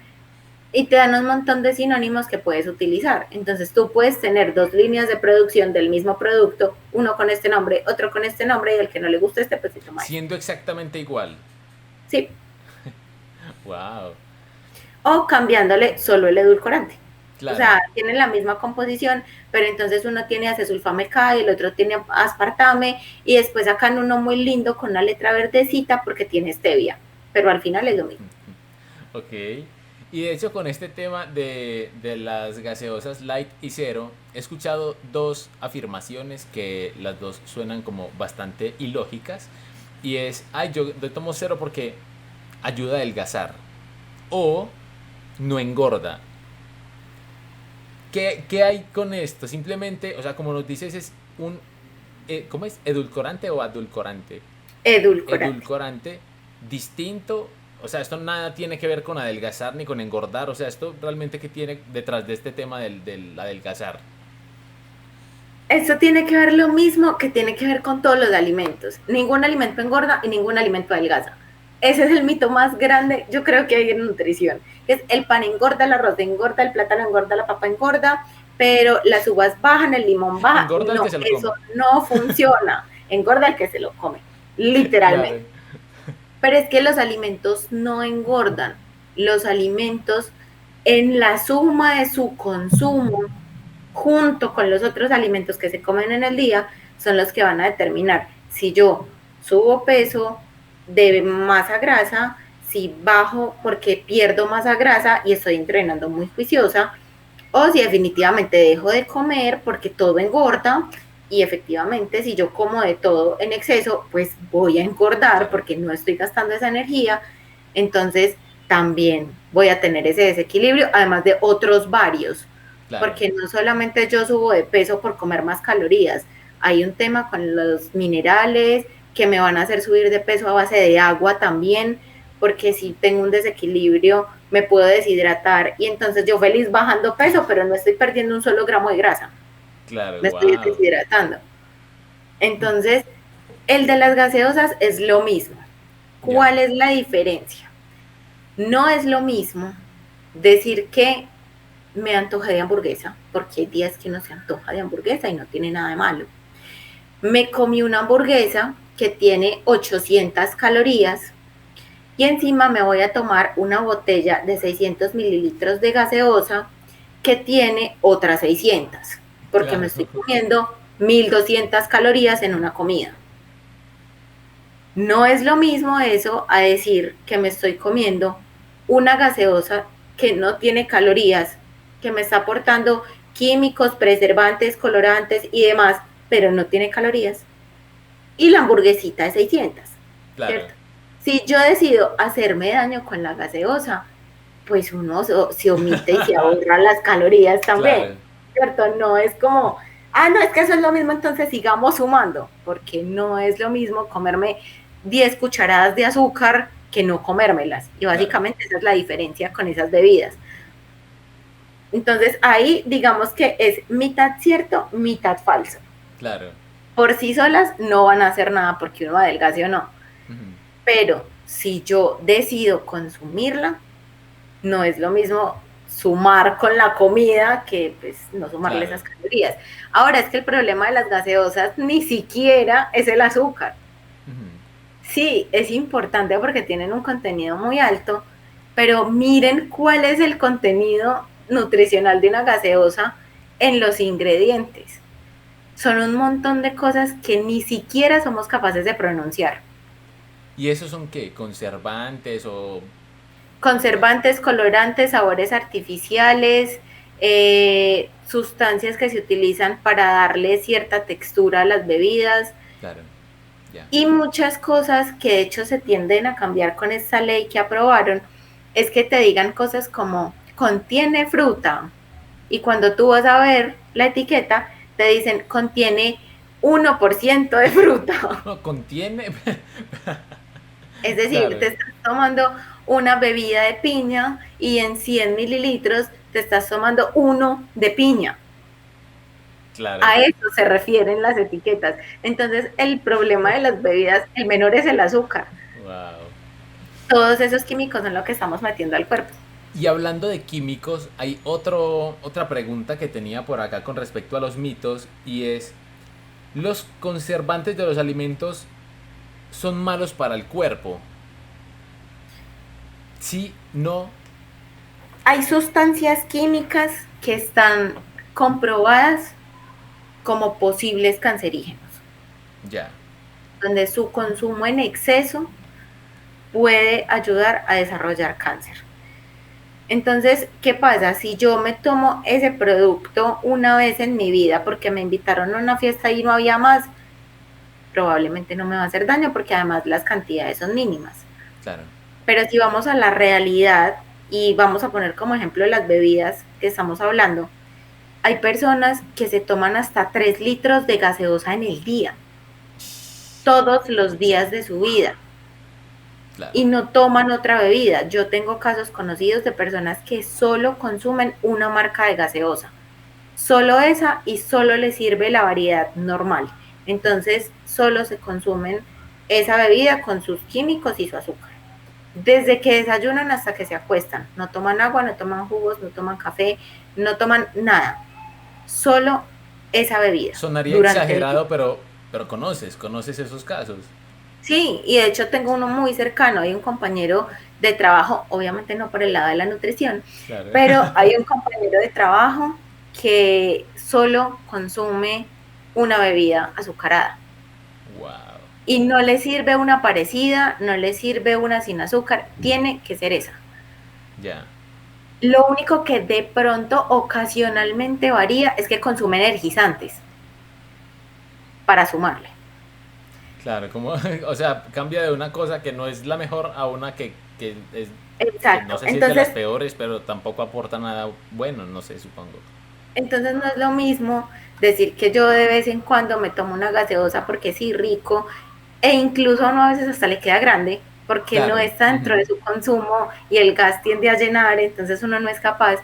y te dan un montón de sinónimos que puedes utilizar. Entonces tú puedes tener dos líneas de producción del mismo producto, uno con este nombre, otro con este nombre, y el que no le gusta este, pues se toma este. Siendo exactamente igual. Sí, Wow. o cambiándole solo el edulcorante. O Claro. sea, tienen la misma composición, pero entonces uno tiene acesulfame K y el otro tiene aspartame, y después sacan uno muy lindo con una letra verdecita porque tiene stevia, pero al final es lo mismo. Ok. Y de hecho con este tema de las gaseosas light y cero, he escuchado dos afirmaciones que las dos suenan como bastante ilógicas. Y es, ay, yo tomo cero porque ayuda a adelgazar. O no engorda. ¿Qué hay con esto? Simplemente, o sea, como nos dices, es un... ¿Cómo es? ¿Edulcorante o adulcorante? Edulcorante. Edulcorante distinto. O sea, esto nada tiene que ver con adelgazar ni con engordar. O sea, esto realmente que tiene detrás de este tema del adelgazar. Esto tiene que ver lo mismo que tiene que ver con todos los alimentos. Ningún alimento engorda y ningún alimento adelgaza. Ese es el mito más grande, yo creo que hay en nutrición. Es el pan engorda, el arroz engorda, el plátano engorda, la papa engorda, pero las uvas bajan, el limón baja. Engorda el que No, se lo eso coma. no funciona. Engorda el que se lo come, literalmente. Claro. Pero es que los alimentos no engordan. Los alimentos en la suma de su consumo junto con los otros alimentos que se comen en el día, son los que van a determinar si yo subo peso de masa grasa, si bajo porque pierdo masa grasa y estoy entrenando muy juiciosa, o si definitivamente dejo de comer porque todo engorda y efectivamente si yo como de todo en exceso, pues voy a engordar Claro. porque no estoy gastando esa energía, entonces también voy a tener ese desequilibrio, además de otros varios, Claro. porque no solamente yo subo de peso por comer más calorías, hay un tema con los minerales que me van a hacer subir de peso a base de agua también, porque si tengo un desequilibrio me puedo deshidratar y entonces yo feliz bajando peso, pero no estoy perdiendo un solo gramo de grasa, Claro. me estoy Wow. deshidratando. Entonces, el de las gaseosas es lo mismo. Ya, ¿Cuál es la diferencia? No es lo mismo decir que me antojé de hamburguesa, porque hay días que uno se antoja de hamburguesa y no tiene nada de malo. Me comí una hamburguesa que tiene 800 calorías y encima me voy a tomar una botella de 600 mililitros de gaseosa que tiene otras 600, porque me claro, estoy comiendo 1200 calorías en una comida. No es lo mismo eso a decir que me estoy comiendo una gaseosa que no tiene calorías, que me está aportando químicos, preservantes, colorantes y demás, pero no tiene calorías. Y la hamburguesita de 600, claro, ¿cierto? Si yo decido hacerme daño con la gaseosa, pues uno se omite y se ahorra las calorías también, claro, ¿cierto? No es como, ah, no, es que eso es lo mismo, entonces sigamos sumando, porque no es lo mismo comerme 10 cucharadas de azúcar que no comérmelas. Y claro, básicamente esa es la diferencia con esas bebidas. Entonces ahí digamos que es mitad cierto, mitad falso. claro. Por sí solas no van a hacer nada porque uno adelgace o no. Ujú. Pero si yo decido consumirla, no es lo mismo sumar con la comida que pues no sumarle Claro. esas calorías. Ahora es que el problema de las gaseosas ni siquiera es el azúcar. Ujú. Sí, es importante porque tienen un contenido muy alto, pero miren cuál es el contenido nutricional de una gaseosa en los ingredientes. Son un montón de cosas que ni siquiera somos capaces de pronunciar. ¿Y esos son qué? ¿Conservantes o...? Conservantes, colorantes, sabores artificiales, sustancias que se utilizan para darle cierta textura a las bebidas Claro, ya. y muchas cosas que de hecho se tienden a cambiar con esta ley que aprobaron, es que te digan cosas como contiene fruta y cuando tú vas a ver la etiqueta te dicen contiene 1% de fruta. No, contiene... Es decir, te Claro, estás tomando una bebida de piña y en 100 mililitros te estás tomando uno de piña. claro. A eso se refieren las etiquetas. Entonces, el problema de las bebidas, el menor es el azúcar. Wow. Todos esos químicos son lo que estamos metiendo al cuerpo. Y hablando de químicos, hay otra pregunta que tenía por acá con respecto a los mitos y es, ¿los conservantes de los alimentos son malos para el cuerpo? Sí, no, Hay sustancias químicas que están comprobadas como posibles cancerígenos, ya, donde su consumo en exceso puede ayudar a desarrollar cáncer. Entonces, ¿qué pasa? Si yo me tomo ese producto una vez en mi vida porque me invitaron a una fiesta y no había más, probablemente no me va a hacer daño porque además las cantidades son mínimas. claro. Pero si vamos a la realidad y vamos a poner como ejemplo las bebidas que estamos hablando, hay personas que se toman hasta 3 litros de gaseosa en el día, todos los Pucha, días de su vida, claro. y no toman otra bebida. Yo tengo casos conocidos de personas que solo consumen una marca de gaseosa, solo esa y solo les sirve la variedad normal. Entonces, solo se consumen esa bebida con sus químicos y su azúcar. Desde que desayunan hasta que se acuestan. No toman agua, no toman jugos, no toman café, no toman nada. Solo esa bebida Sonaría durante el día. exagerado, pero conoces esos casos. Sí, y de hecho tengo uno muy cercano, hay un compañero de trabajo, obviamente no por el lado de la nutrición, Claro. pero hay un compañero de trabajo que solo consume una bebida azucarada Wow. y no le sirve una parecida, no le sirve una sin azúcar, tiene que ser esa. Ya. Lo único que de pronto ocasionalmente varía es que consume energizantes para sumarle. Claro, como, o sea, cambia de una cosa que no es la mejor a una que no Exacto. sé si es de las Entonces, peores, pero tampoco aporta nada bueno, no sé, supongo. Entonces no es lo mismo decir que yo de vez en cuando me tomo una gaseosa porque sí, rico, e incluso a uno a veces hasta le queda grande porque no Claro. está dentro Ujú. de su consumo y el gas tiende a llenar, entonces uno no es capaz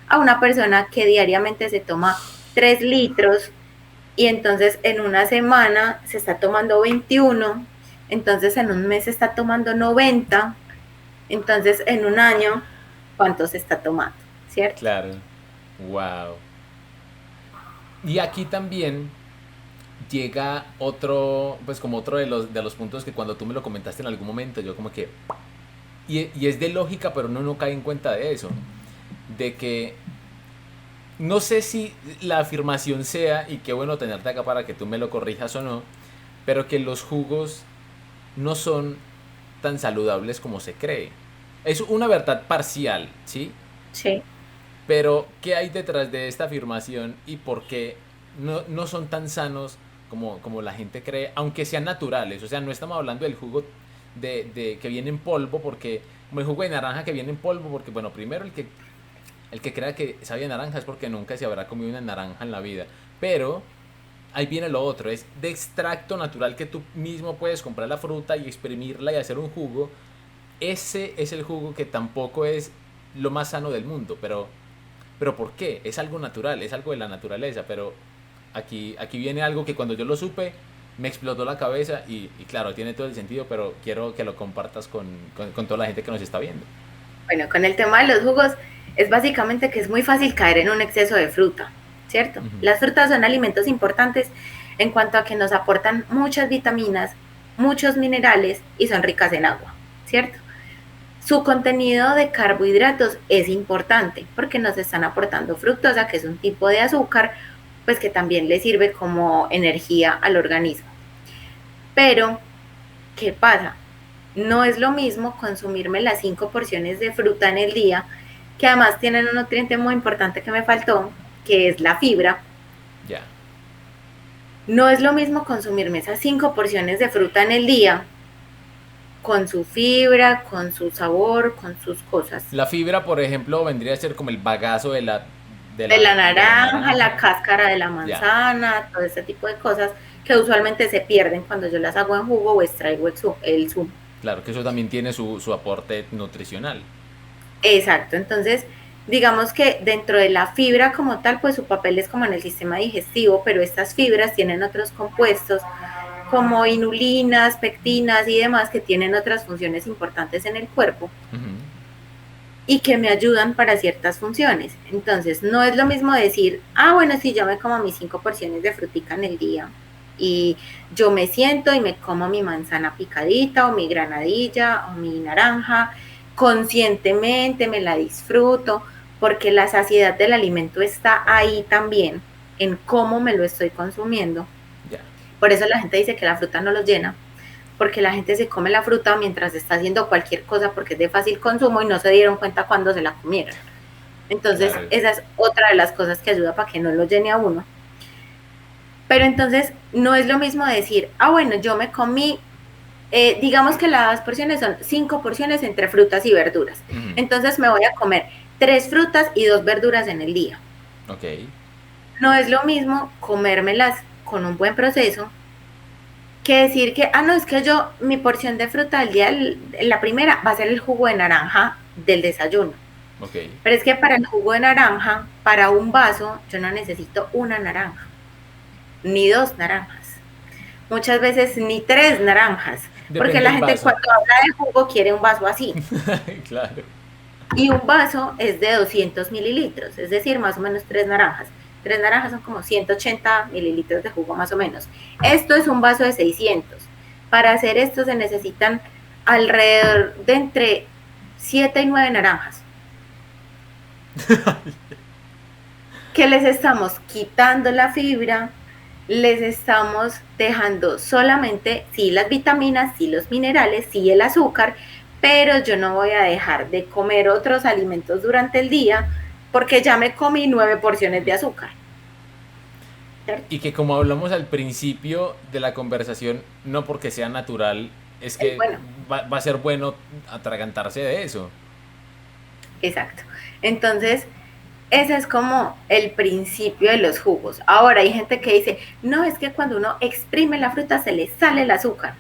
a una persona que diariamente se toma 3 litros y entonces en una semana se está tomando 21 entonces en un mes se está tomando 90, entonces en un año, ¿cuánto se está tomando? ¿Cierto? Claro. Wow. Y aquí también llega otro, pues como otro de los puntos que cuando tú me lo comentaste en algún momento, yo como que... Y es de lógica, pero uno no cae en cuenta de eso. De que no sé si la afirmación sea, y qué bueno tenerte acá para que tú me lo corrijas o no, pero que los jugos no son tan saludables como se cree. Es una verdad parcial, ¿sí? Sí. Pero, ¿qué hay detrás de esta afirmación y por qué no son tan sanos como la gente cree, aunque sean naturales? O sea, no estamos hablando del jugo que viene en polvo, porque, como el jugo de naranja que viene en polvo, porque, bueno, primero el que crea que sabe a naranja es porque nunca se habrá comido una naranja en la vida. Pero ahí viene lo otro, es de extracto natural que tú mismo puedes comprar la fruta y exprimirla y hacer un jugo. Ese es el jugo que tampoco es lo más sano del mundo, pero ¿por qué? Es algo natural, es algo de la naturaleza, pero aquí viene algo que cuando yo lo supe me explotó la cabeza y claro, tiene todo el sentido, pero quiero que lo compartas con toda la gente que nos está viendo. Bueno, con el tema de los jugos, es básicamente que es muy fácil caer en un exceso de fruta, ¿cierto? Ujú. Las frutas son alimentos importantes en cuanto a que nos aportan muchas vitaminas, muchos minerales y son ricas en agua, ¿cierto? Su contenido de carbohidratos es importante porque nos están aportando fructosa, que es un tipo de azúcar, pues que también le sirve como energía al organismo. Pero, ¿qué pasa? No es lo mismo consumirme las 5 porciones de fruta en el día, que además tienen un nutriente muy importante que me faltó, que es la fibra. Ya. No es lo mismo consumirme esas 5 porciones de fruta en el día con su fibra, con su sabor, con sus cosas. La fibra, por ejemplo, vendría a ser como el bagazo De la de la naranja, la naranja. cáscara de la Ya, manzana, todo ese tipo de cosas que usualmente se pierden cuando yo las hago en jugo o extraigo el zumo. claro, que eso también tiene su aporte nutricional. Exacto, entonces digamos que dentro de la fibra como tal, pues su papel es como en el sistema digestivo, pero estas fibras tienen otros compuestos como inulinas, pectinas y demás que tienen otras funciones importantes en el cuerpo Ujú. y que me ayudan para ciertas funciones. Entonces, no es lo mismo decir, ah, bueno, sí, yo me como mis 5 porciones de frutica en el día y yo me siento y me como mi manzana picadita o mi granadilla o mi naranja, conscientemente me la disfruto, porque la saciedad del alimento está ahí también, en cómo me lo estoy consumiendo. Ya, Por eso la gente dice que la fruta no los llena, porque la gente se come la fruta mientras está haciendo cualquier cosa porque es de fácil consumo y no se dieron cuenta cuando se la comieron. Entonces, claro. esa es otra de las cosas que ayuda para que no lo llene a uno. Pero entonces, no es lo mismo decir, ah, bueno, yo me comí, digamos que las porciones son 5 porciones entre frutas y verduras. Ujú. Entonces, me voy a comer 3 frutas y 2 verduras en el día. Ok. No es lo mismo comérmelas con un buen proceso que decir que, ah, no, es que yo, mi porción de fruta del día, la primera va a ser el jugo de naranja del desayuno. Ok. Pero es que para el jugo de naranja, para un vaso, yo no necesito una naranja, ni dos naranjas. Muchas veces ni tres naranjas, porque Depende la del gente vaso. cuando habla de jugo quiere un vaso así. Claro. Y un vaso es de 200 mililitros, es decir, más o menos tres naranjas. Tres naranjas son como 180 mililitros de jugo más o menos. Esto es un vaso de 600. Para hacer esto se necesitan alrededor de entre 7 y 9 naranjas. Que les estamos quitando la fibra, les estamos dejando solamente, sí, las vitaminas, sí, los minerales, sí, el azúcar, pero yo no voy a dejar de comer otros alimentos durante el día porque ya me comí 9 porciones de azúcar, ¿cierto? Y que como hablamos al principio de la conversación, no porque sea natural, es Es que bueno, va a ser bueno atragantarse de eso. exacto. Entonces, ese es como el principio de los jugos. Ahora hay gente que dice, no, es que cuando uno exprime la fruta se le sale el azúcar.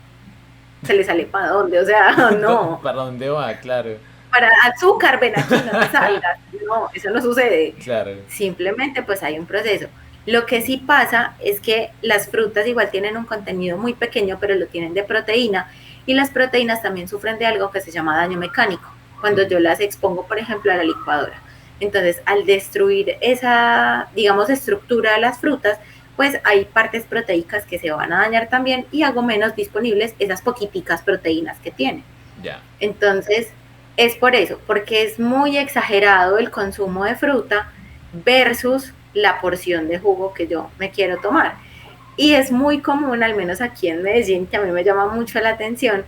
¿Se le sale para dónde? O sea, no. ¿Para dónde va? Claro. Para azúcar, ven aquí, no te salgas. No, eso no sucede. Claro. Simplemente pues hay un proceso. Lo que sí pasa es que las frutas igual tienen un contenido muy pequeño, pero lo tienen de proteína, y las proteínas también sufren de algo que se llama daño mecánico, cuando yo las expongo, por ejemplo, a la licuadora. Entonces, al destruir esa, digamos, estructura de las frutas, pues hay partes proteicas que se van a dañar también y hago menos disponibles esas poquiticas proteínas que tienen. Ya. Entonces, es por eso, porque es muy exagerado el consumo de fruta versus la porción de jugo que yo me quiero tomar. Y es muy común, al menos aquí en Medellín, que a mí me llama mucho la atención,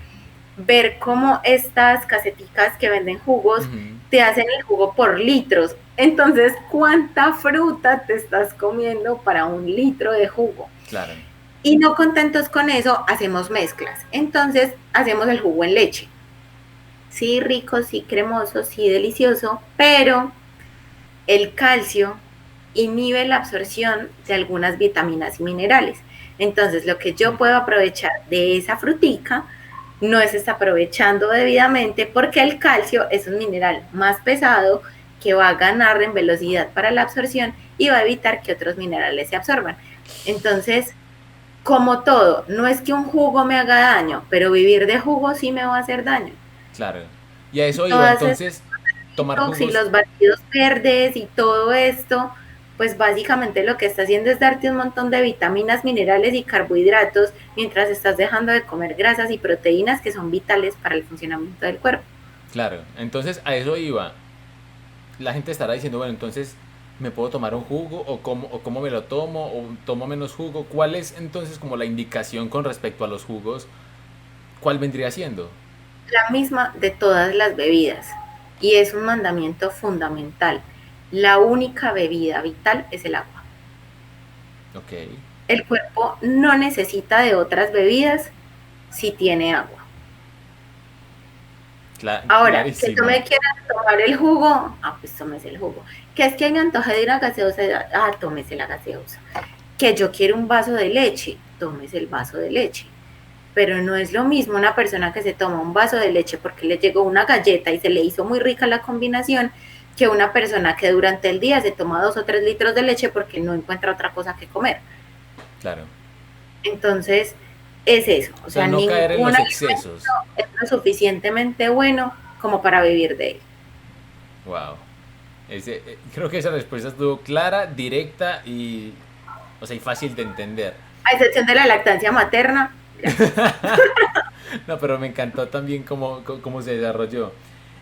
ver cómo estas caseticas que venden jugos Ujú. te hacen el jugo por litros. Entonces, ¿cuánta fruta te estás comiendo para un litro de jugo? Claro. Y no contentos con eso, hacemos mezclas. Entonces, hacemos el jugo en leche. Sí, rico, sí, cremoso, sí, delicioso, pero el calcio inhibe la absorción de algunas vitaminas y minerales. Entonces, lo que yo puedo aprovechar de esa frutica no se está aprovechando debidamente porque el calcio es un mineral más pesado que va a ganar en velocidad para la absorción y va a evitar que otros minerales se absorban. Entonces, como todo, no es que un jugo me haga daño, pero vivir de jugo sí me va a hacer daño. Claro. Y a eso iba, Todas entonces, tomar y jugos. los batidos verdes y todo esto, pues básicamente lo que está haciendo es darte un montón de vitaminas, minerales y carbohidratos mientras estás dejando de comer grasas y proteínas que son vitales para el funcionamiento del cuerpo. Claro, entonces a eso iba. La gente estará diciendo, bueno, entonces, ¿me puedo tomar un jugo? O cómo me lo tomo? ¿O tomo menos jugo? ¿Cuál es entonces como la indicación con respecto a los jugos? ¿Cuál vendría siendo? La misma de todas las bebidas y es un mandamiento fundamental. La única bebida vital es el agua. Ok, El cuerpo no necesita de otras bebidas si tiene agua. Ahora, que tú clarísimo. me quieras tomar el jugo, pues tómese el jugo. Que es que me antoja de una gaseosa, tómese la gaseosa. Que yo quiero un vaso de leche, tómese el vaso de leche. Pero no es lo mismo una persona que se toma un vaso de leche porque le llegó una galleta y se le hizo muy rica la combinación, que una persona que durante el día se toma 2 o 3 litros de leche porque no encuentra otra cosa que comer. Claro. Entonces, es eso. O O sea, sea, no caer en ningún los alimento excesos. es lo suficientemente bueno como para vivir de él. Wow. Creo que esa respuesta estuvo clara, directa o sea, y fácil de entender. A excepción de la lactancia materna, gracias. No, pero me encantó también cómo se desarrolló.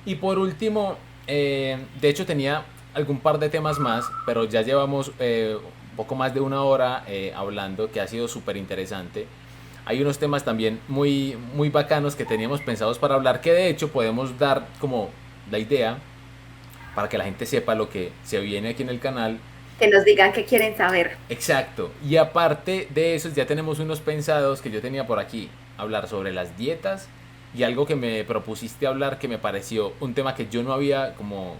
Y por último, de hecho tenía algún par de temas más, pero ya llevamos un poco más de una hora hablando, que ha sido súper interesante. Hay unos temas también muy, muy bacanos que teníamos pensados para hablar, que de hecho podemos dar como la idea para que la gente sepa lo que se viene aquí en el canal. Que nos digan qué quieren saber. Exacto. Y aparte de eso, ya tenemos unos pensados que yo tenía por aquí. Hablar sobre las dietas y algo que me propusiste hablar que me pareció un tema que yo no había como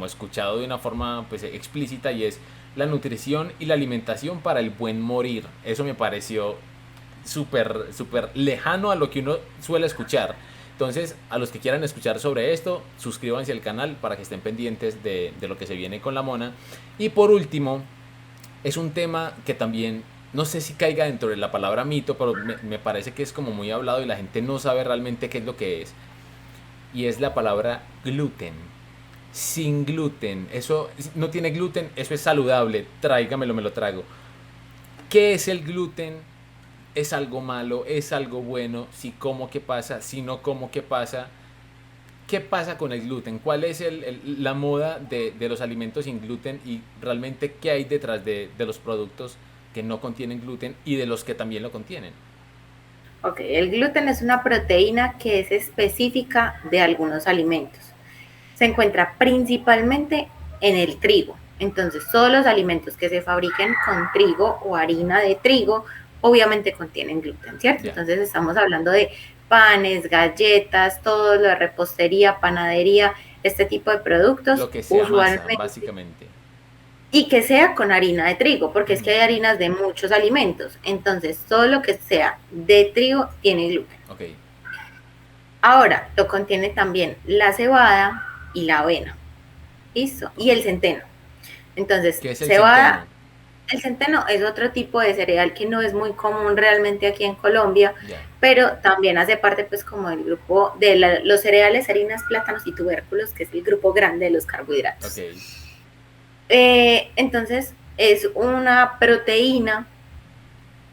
escuchado de una forma pues explícita, y es la nutrición y la alimentación para el buen morir. Eso me pareció súper, súper lejano a lo que uno suele escuchar. Entonces, a los que quieran escuchar sobre esto, suscríbanse al canal para que estén pendientes de lo que se viene con la mona. Y por último, es un tema que también, no sé si caiga dentro de la palabra mito, pero me parece que es como muy hablado y la gente no sabe realmente qué es lo que es. Y es la palabra gluten. Sin gluten. Eso no tiene gluten, eso es saludable. Tráigamelo, me lo trago. ¿Qué es el gluten? ¿Es algo malo? ¿Es algo bueno? Si como, ¿qué pasa? Si no como, ¿qué pasa? ¿Qué pasa con el gluten? ¿Cuál es la moda de los alimentos sin gluten y realmente qué hay detrás de los productos que no contienen gluten y de los que también lo contienen? Ok, el gluten es una proteína que es específica de algunos alimentos. Se encuentra principalmente en el trigo. Entonces, todos los alimentos que se fabriquen con trigo o harina de trigo, obviamente contienen gluten, ¿cierto? Ya, Entonces, estamos hablando de panes, galletas, todo lo de repostería, panadería, este tipo de productos, lo que sea masa, usualmente, básicamente. y que sea con harina de trigo, porque es que Ujú. hay harinas de muchos alimentos. Entonces, todo lo que sea de trigo tiene gluten. Ok. Ahora, lo contiene también la cebada y la avena. ¿Listo? Y el centeno. Entonces, ¿Qué es el cebada, centeno? El centeno es otro tipo de cereal que no es muy común realmente aquí en Colombia, Ya. pero también hace parte pues como del grupo de los cereales, harinas, plátanos y tubérculos, que es el grupo grande de los carbohidratos. Ok. Entonces es una proteína,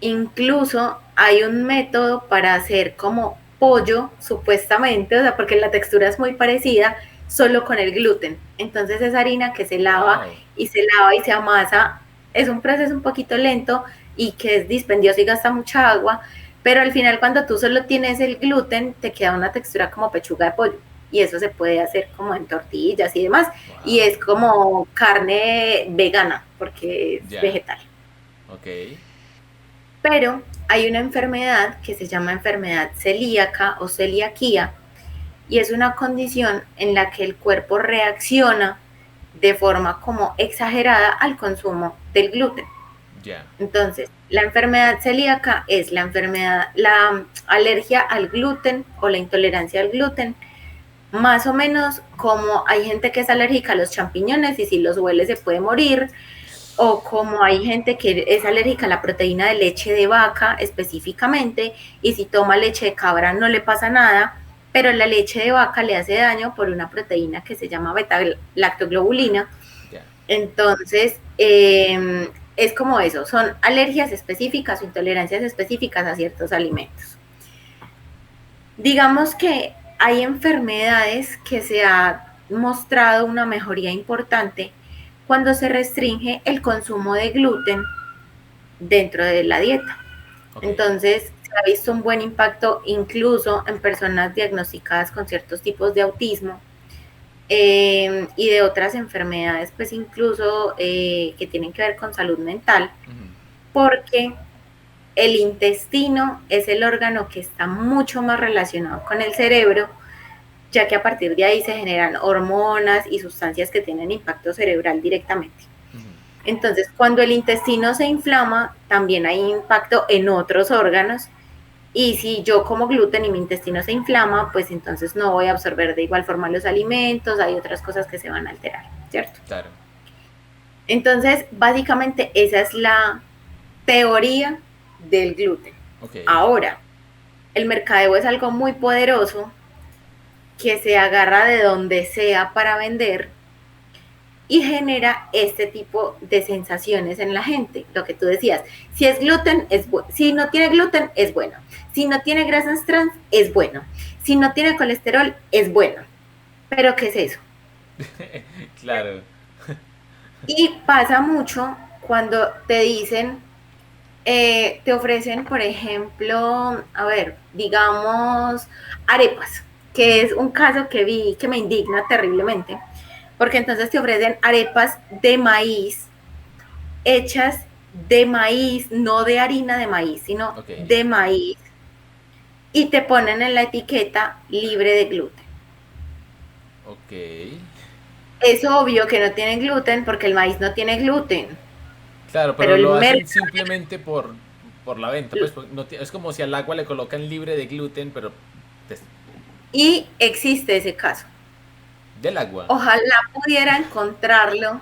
incluso hay un método para hacer como pollo, supuestamente, o sea, porque la textura es muy parecida, solo con el gluten. Entonces es harina que se lava Wow. y se lava y se amasa. Es un proceso un poquito lento y que es dispendioso y gasta mucha agua, pero al final cuando tú solo tienes el gluten, te queda una textura como pechuga de pollo. Y eso se puede hacer como en tortillas y demás. Y Wow. es como carne vegana, porque es Ya. vegetal. Ok. Pero hay una enfermedad que se llama enfermedad celíaca o celiaquía y es una condición en la que el cuerpo reacciona de forma como exagerada al consumo del gluten. Ya. Entonces, la enfermedad celíaca es la alergia al gluten o la intolerancia al gluten, más o menos como hay gente que es alérgica a los champiñones y si los huele se puede morir, o como hay gente que es alérgica a la proteína de leche de vaca específicamente, y si toma leche de cabra no le pasa nada, pero la leche de vaca le hace daño por una proteína que se llama beta-lactoglobulina. Ya. Entonces, es como eso, son alergias específicas o intolerancias específicas a ciertos alimentos. Digamos que hay enfermedades que se ha mostrado una mejoría importante cuando se restringe el consumo de gluten dentro de la dieta. Ok. Entonces, se ha visto un buen impacto incluso en personas diagnosticadas con ciertos tipos de autismo y de otras enfermedades, pues incluso que tienen que ver con salud mental, Ujú. porque el intestino es el órgano que está mucho más relacionado con el cerebro, ya que a partir de ahí se generan hormonas y sustancias que tienen impacto cerebral directamente. Ujú. Entonces, cuando el intestino se inflama, también hay impacto en otros órganos. Y si yo como gluten y mi intestino se inflama, pues entonces no voy a absorber de igual forma los alimentos, hay otras cosas que se van a alterar, ¿cierto? Claro. Entonces, básicamente esa es la teoría del gluten. Ok. Ahora, el mercadeo es algo muy poderoso que se agarra de donde sea para vender y genera este tipo de sensaciones en la gente. Lo que tú decías, si es gluten, es bueno. Si no tiene gluten, es bueno. Si no tiene grasas trans, es bueno. Si no tiene colesterol, es bueno. Pero ¿qué es eso? Claro. Y pasa mucho cuando te dicen, te ofrecen, por ejemplo, a ver, digamos, arepas, que Ujú. es un caso que vi que me indigna terriblemente, porque entonces te ofrecen arepas de maíz hechas de maíz, no de harina de maíz, sino Ok. de maíz, y te ponen en la etiqueta libre de gluten. Ok. Es obvio que no tienen gluten porque el maíz no tiene gluten, Claro, pero pero el lo mercado... hacen simplemente por la venta. Pues es como si al agua le colocan libre de gluten, pero des- Y existe ese caso. del agua. Ojalá pudiera encontrarlo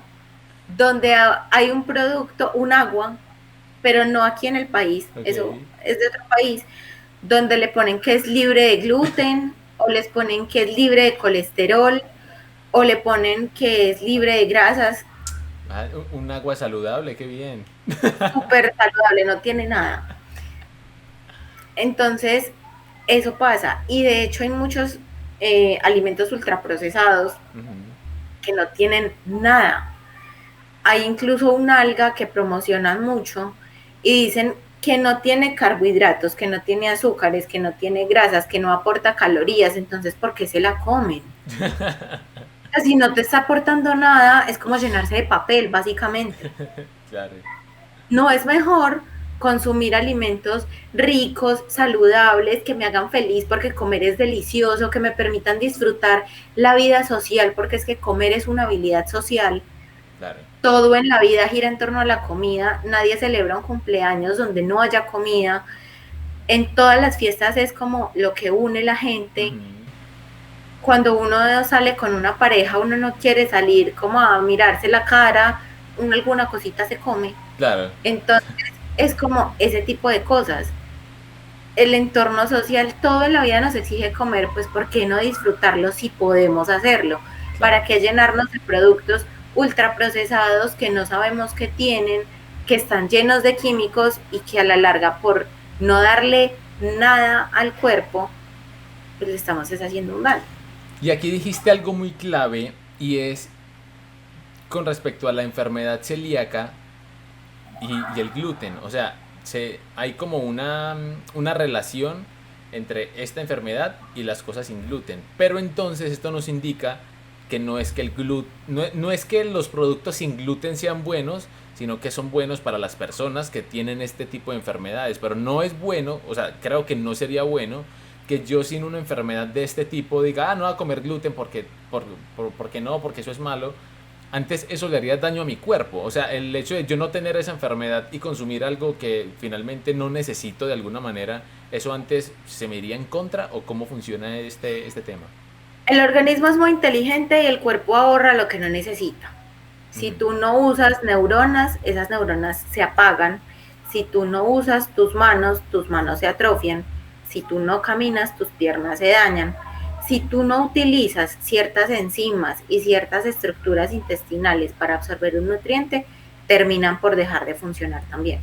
donde hay un producto, un agua, pero no aquí en el país, Ok. eso es de otro país, donde le ponen que es libre de gluten o les ponen que es libre de colesterol o le ponen que es libre de grasas, Ah, un agua saludable, qué bien. súper saludable, no tiene nada. Entonces, eso pasa. Y de hecho hay muchos alimentos ultraprocesados Ujú. que no tienen nada. Hay incluso un alga que promocionan mucho y dicen que no tiene carbohidratos, que no tiene azúcares, que no tiene grasas, que no aporta calorías. Entonces, ¿por qué se la comen? Si no te está aportando nada, es como llenarse de papel, básicamente. Claro. No es mejor consumir alimentos ricos, saludables, que me hagan feliz porque comer es delicioso, que me permitan disfrutar la vida social, porque es que comer es una habilidad social. Claro. Todo en la vida gira en torno a la comida, nadie celebra un cumpleaños donde no haya comida. En todas las fiestas es como lo que une la gente. Ujú. Cuando uno sale con una pareja, uno no quiere salir como a mirarse la cara, alguna cosita se come. Claro. Entonces, es como ese tipo de cosas. El entorno social, todo en la vida nos exige comer, pues ¿por qué no disfrutarlo si podemos hacerlo? Claro. ¿Para qué llenarnos de productos ultraprocesados que no sabemos qué tienen, que están llenos de químicos y que a la larga por no darle nada al cuerpo, pues le estamos haciendo un mal? Y aquí dijiste algo muy clave y es con respecto a la enfermedad celíaca y el gluten. O sea, hay como una relación entre esta enfermedad y las cosas sin gluten. Pero entonces esto nos indica que no es que no es que los productos sin gluten sean buenos, sino que son buenos para las personas que tienen este tipo de enfermedades. Pero no es bueno, o sea, creo que no sería bueno que yo sin una enfermedad de este tipo diga, no voy a comer gluten porque no, porque eso es malo. Antes eso le haría daño a mi cuerpo. O sea, el hecho de yo no tener esa enfermedad y consumir algo que finalmente no necesito de alguna manera, ¿eso antes se me iría en contra o cómo funciona este tema? El organismo es muy inteligente y el cuerpo ahorra lo que no necesita. Si Ujú. tú no usas neuronas, esas neuronas se apagan. Si tú no usas tus manos se atrofian. Si tú no caminas, tus piernas se dañan. Si tú no utilizas ciertas enzimas y ciertas estructuras intestinales para absorber un nutriente, terminan por dejar de funcionar también.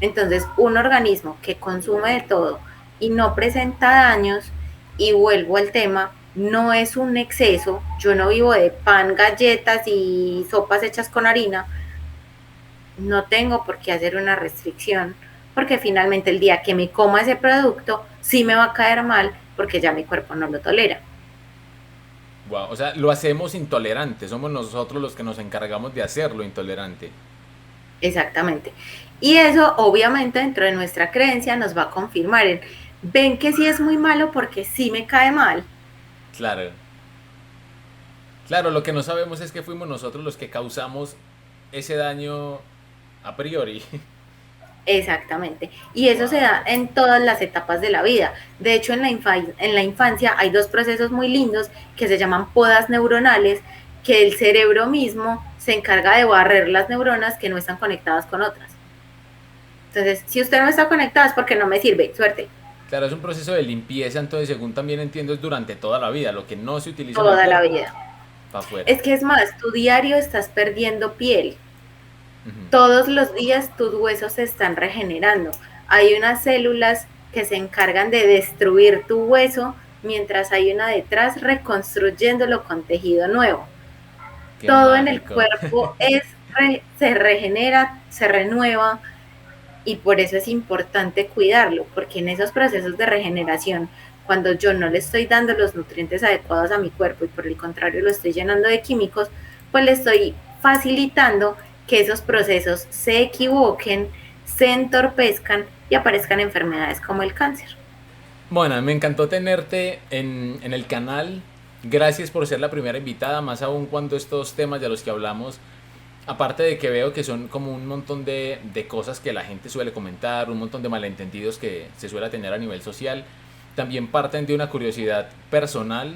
Entonces, un organismo que consume de todo y no presenta daños, y vuelvo al tema, no es un exceso, yo no vivo de pan, galletas y sopas hechas con harina, no tengo por qué hacer una restricción, porque finalmente el día que me coma ese producto, sí me va a caer mal, porque ya mi cuerpo no lo tolera. Wow, o sea, lo hacemos intolerante, somos nosotros los que nos encargamos de hacerlo intolerante. Exactamente. Y eso obviamente dentro de nuestra creencia nos va a confirmar en, ven que sí es muy malo porque sí me cae mal. Claro. Claro, lo que no sabemos es que fuimos nosotros los que causamos ese daño a priori. Exactamente. Y eso se da Wow. en todas las etapas de la vida. De hecho, en la infancia hay dos procesos muy lindos que se llaman podas neuronales, que el cerebro mismo se encarga de barrer las neuronas que no están conectadas con otras. Entonces, si usted no está conectada es porque no me sirve. Suerte. Claro, es un proceso de limpieza, entonces según también entiendo es durante toda la vida, lo que no se utiliza en el Toda la cuerpo, vida. para afuera. Es que es más, tu diario estás perdiendo piel. Ujú. Todos los días tus huesos se están regenerando. Hay unas células que se encargan de destruir tu hueso, mientras hay una detrás reconstruyéndolo con tejido nuevo. Qué Todo en el mágico. cuerpo se regenera, se renueva, y por eso es importante cuidarlo, porque en esos procesos de regeneración, cuando yo no le estoy dando los nutrientes adecuados a mi cuerpo y por el contrario lo estoy llenando de químicos, pues le estoy facilitando que esos procesos se equivoquen, se entorpezcan y aparezcan enfermedades como el cáncer. Bueno, me encantó tenerte en el canal. Gracias por ser la primera invitada, más aún cuando estos temas de los que hablamos, aparte de que veo que son como un montón de cosas que la gente suele comentar, un montón de malentendidos que se suele tener a nivel social, también parten de una curiosidad personal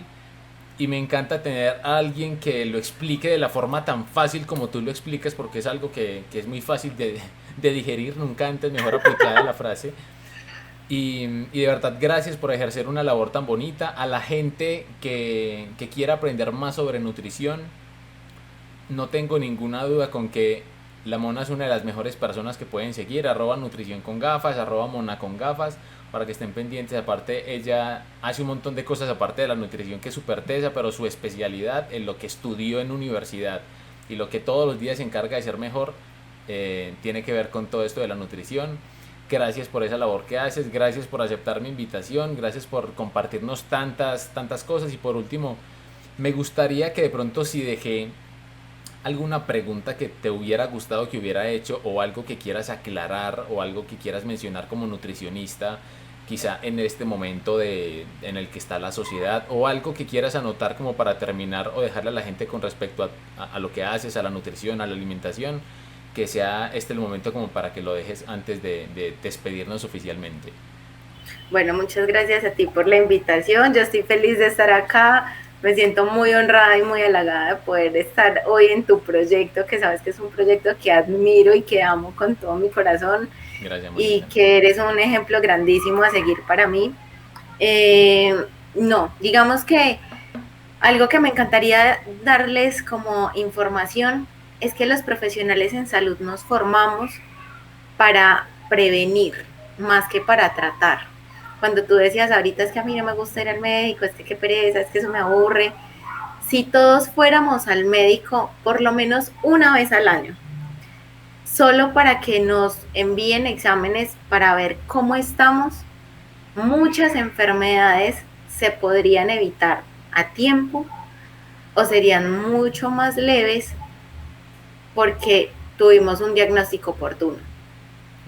y me encanta tener a alguien que lo explique de la forma tan fácil como tú lo explicas porque es algo que es muy fácil de digerir, nunca antes mejor aplicada la frase. Y de verdad, gracias por ejercer una labor tan bonita. A la gente que quiera aprender más sobre nutrición, no tengo ninguna duda con que la Mona es una de las mejores personas que pueden seguir. Arroba nutrición con gafas, arroba mona con gafas, para que estén pendientes. Aparte, ella hace un montón de cosas aparte de la nutrición que es súper tesa, pero su especialidad en lo que estudió en universidad y lo que todos los días se encarga de ser mejor, tiene que ver con todo esto de la nutrición. Gracias por esa labor que haces, gracias por aceptar mi invitación, gracias por compartirnos tantas cosas y por último, me gustaría que de pronto si dejé alguna pregunta que te hubiera gustado que hubiera hecho o algo que quieras aclarar o algo que quieras mencionar como nutricionista, quizá en este momento en el que está la sociedad o algo que quieras anotar como para terminar o dejarle a la gente con respecto a lo que haces, a la nutrición, a la alimentación, que sea este el momento como para que lo dejes antes de despedirnos oficialmente. Bueno, muchas gracias a ti por la invitación. Yo estoy feliz de estar acá. Me siento muy honrada y muy halagada de poder estar hoy en tu proyecto, que sabes que es un proyecto que admiro y que amo con todo mi corazón Gracias, y Monita. que eres un ejemplo grandísimo a seguir para mí. No, digamos que algo que me encantaría darles como información es que los profesionales en salud nos formamos para prevenir más que para tratar. Cuando tú decías ahorita es que a mí no me gusta ir al médico, es que qué pereza, es que eso me aburre. Si todos fuéramos al médico por lo menos una vez al año, solo para que nos envíen exámenes para ver cómo estamos, muchas enfermedades se podrían evitar a tiempo o serían mucho más leves porque tuvimos un diagnóstico oportuno.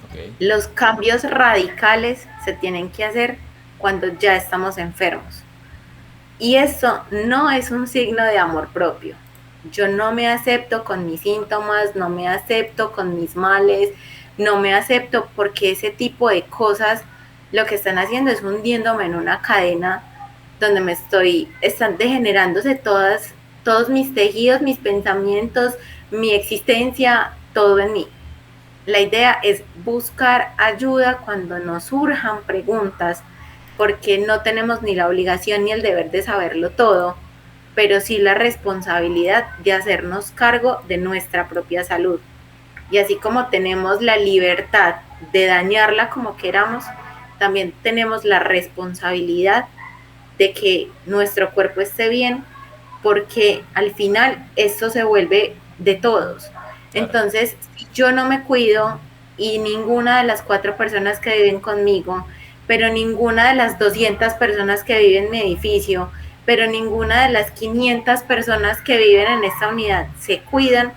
Ok, Los cambios radicales se tienen que hacer cuando ya estamos enfermos. Y eso no es un signo de amor propio. Yo no me acepto con mis síntomas, no me acepto con mis males, no me acepto porque ese tipo de cosas lo que están haciendo es hundiéndome en una cadena donde están degenerándose todos mis tejidos, mis pensamientos, mi existencia, todo en mí. La idea es buscar ayuda cuando nos surjan preguntas, porque no tenemos ni la obligación ni el deber de saberlo todo, pero sí la responsabilidad de hacernos cargo de nuestra propia salud. Y así como tenemos la libertad de dañarla como queramos, también tenemos la responsabilidad de que nuestro cuerpo esté bien, porque al final esto se vuelve de todos. claro. Entonces, si yo no me cuido y ninguna de las 4 personas que viven conmigo, pero ninguna de las 200 personas que viven en mi edificio, pero ninguna de las 500 personas que viven en esta unidad se cuidan,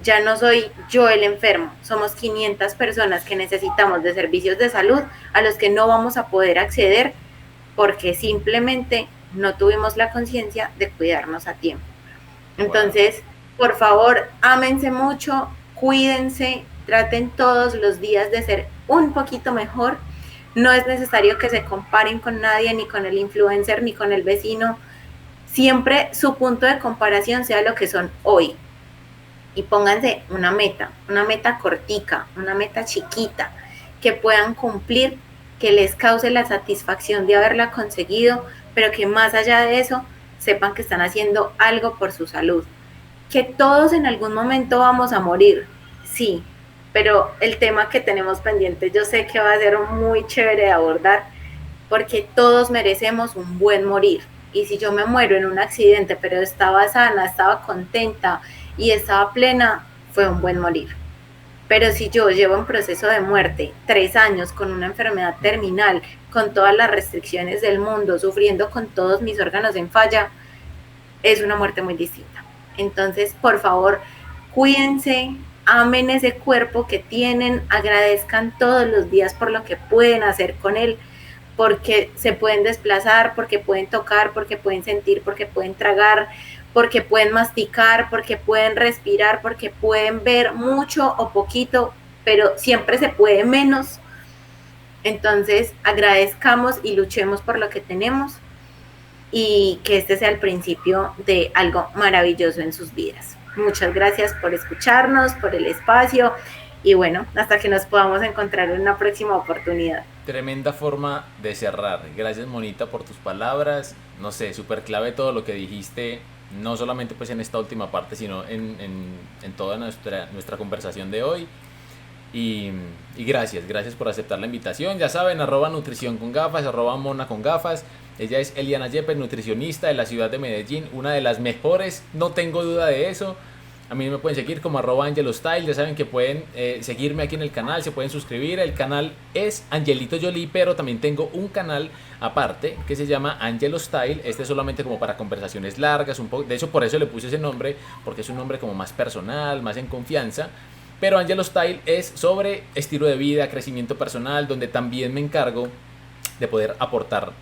ya no soy yo el enfermo, somos 500 personas que necesitamos de servicios de salud a los que no vamos a poder acceder porque simplemente no tuvimos la conciencia de cuidarnos a tiempo. Wow. Entonces, por favor, ámense mucho, cuídense, traten todos los días de ser un poquito mejor. No es necesario que se comparen con nadie, ni con el influencer, ni con el vecino. Siempre su punto de comparación sea lo que son hoy. Y pónganse una meta cortica, una meta chiquita, que puedan cumplir, que les cause la satisfacción de haberla conseguido, pero que más allá de eso sepan que están haciendo algo por su salud. Que todos en algún momento vamos a morir, sí, pero el tema que tenemos pendiente yo sé que va a ser muy chévere de abordar, porque todos merecemos un buen morir. Y si yo me muero en un accidente, pero estaba sana, estaba contenta y estaba plena, fue un buen morir. Pero si yo llevo en proceso de muerte 3 años con una enfermedad terminal, con todas las restricciones del mundo, sufriendo con todos mis órganos en falla, es una muerte muy distinta. Entonces, por favor, cuídense, amen ese cuerpo que tienen, agradezcan todos los días por lo que pueden hacer con él, porque se pueden desplazar, porque pueden tocar, porque pueden sentir, porque pueden tragar, porque pueden masticar, porque pueden respirar, porque pueden ver mucho o poquito, pero siempre se puede menos. Entonces, agradezcamos y luchemos por lo que tenemos y que este sea el principio de algo maravilloso en sus vidas. Muchas gracias por escucharnos, por el espacio y bueno, hasta que nos podamos encontrar en una próxima oportunidad. Tremenda forma de cerrar. Gracias, Monita, por tus palabras. No sé, súper clave todo lo que dijiste, no solamente pues en esta última parte, sino en toda nuestra conversación de hoy. Y, y gracias por aceptar la invitación. Ya saben, arroba nutrición con gafas, arroba mona con gafas. Ella es Eliana Yepes, nutricionista de la ciudad de Medellín, una de las mejores, no tengo duda de eso. A mí me pueden seguir como arroba angelostyle, ya saben que pueden seguirme aquí en el canal, se pueden suscribir. El canal es Angelito Jolie, pero también tengo un canal aparte que se llama Angelo Style. Este es solamente como para conversaciones largas, un poco. De hecho, por eso le puse ese nombre, porque es un nombre como más personal, más en confianza. Pero Angelo Style es sobre estilo de vida, crecimiento personal, donde también me encargo de poder aportar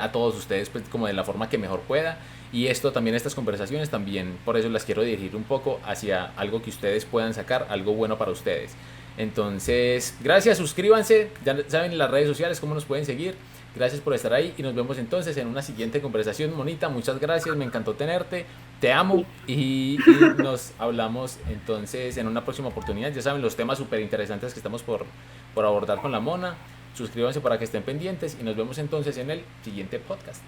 a todos ustedes pues como de la forma que mejor pueda. Y esto también, estas conversaciones también, por eso las quiero dirigir un poco hacia algo que ustedes puedan sacar, algo bueno para ustedes. Entonces, gracias, suscríbanse, ya saben en las redes sociales cómo nos pueden seguir. Gracias por estar ahí y nos vemos entonces en una siguiente conversación, Monita. Muchas gracias, me encantó tenerte, te amo y nos hablamos entonces en una próxima oportunidad. Ya saben los temas súper interesantes que estamos por abordar con la Mona. Suscríbanse para que estén pendientes y nos vemos entonces en el siguiente podcast.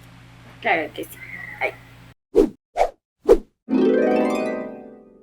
Claro que sí.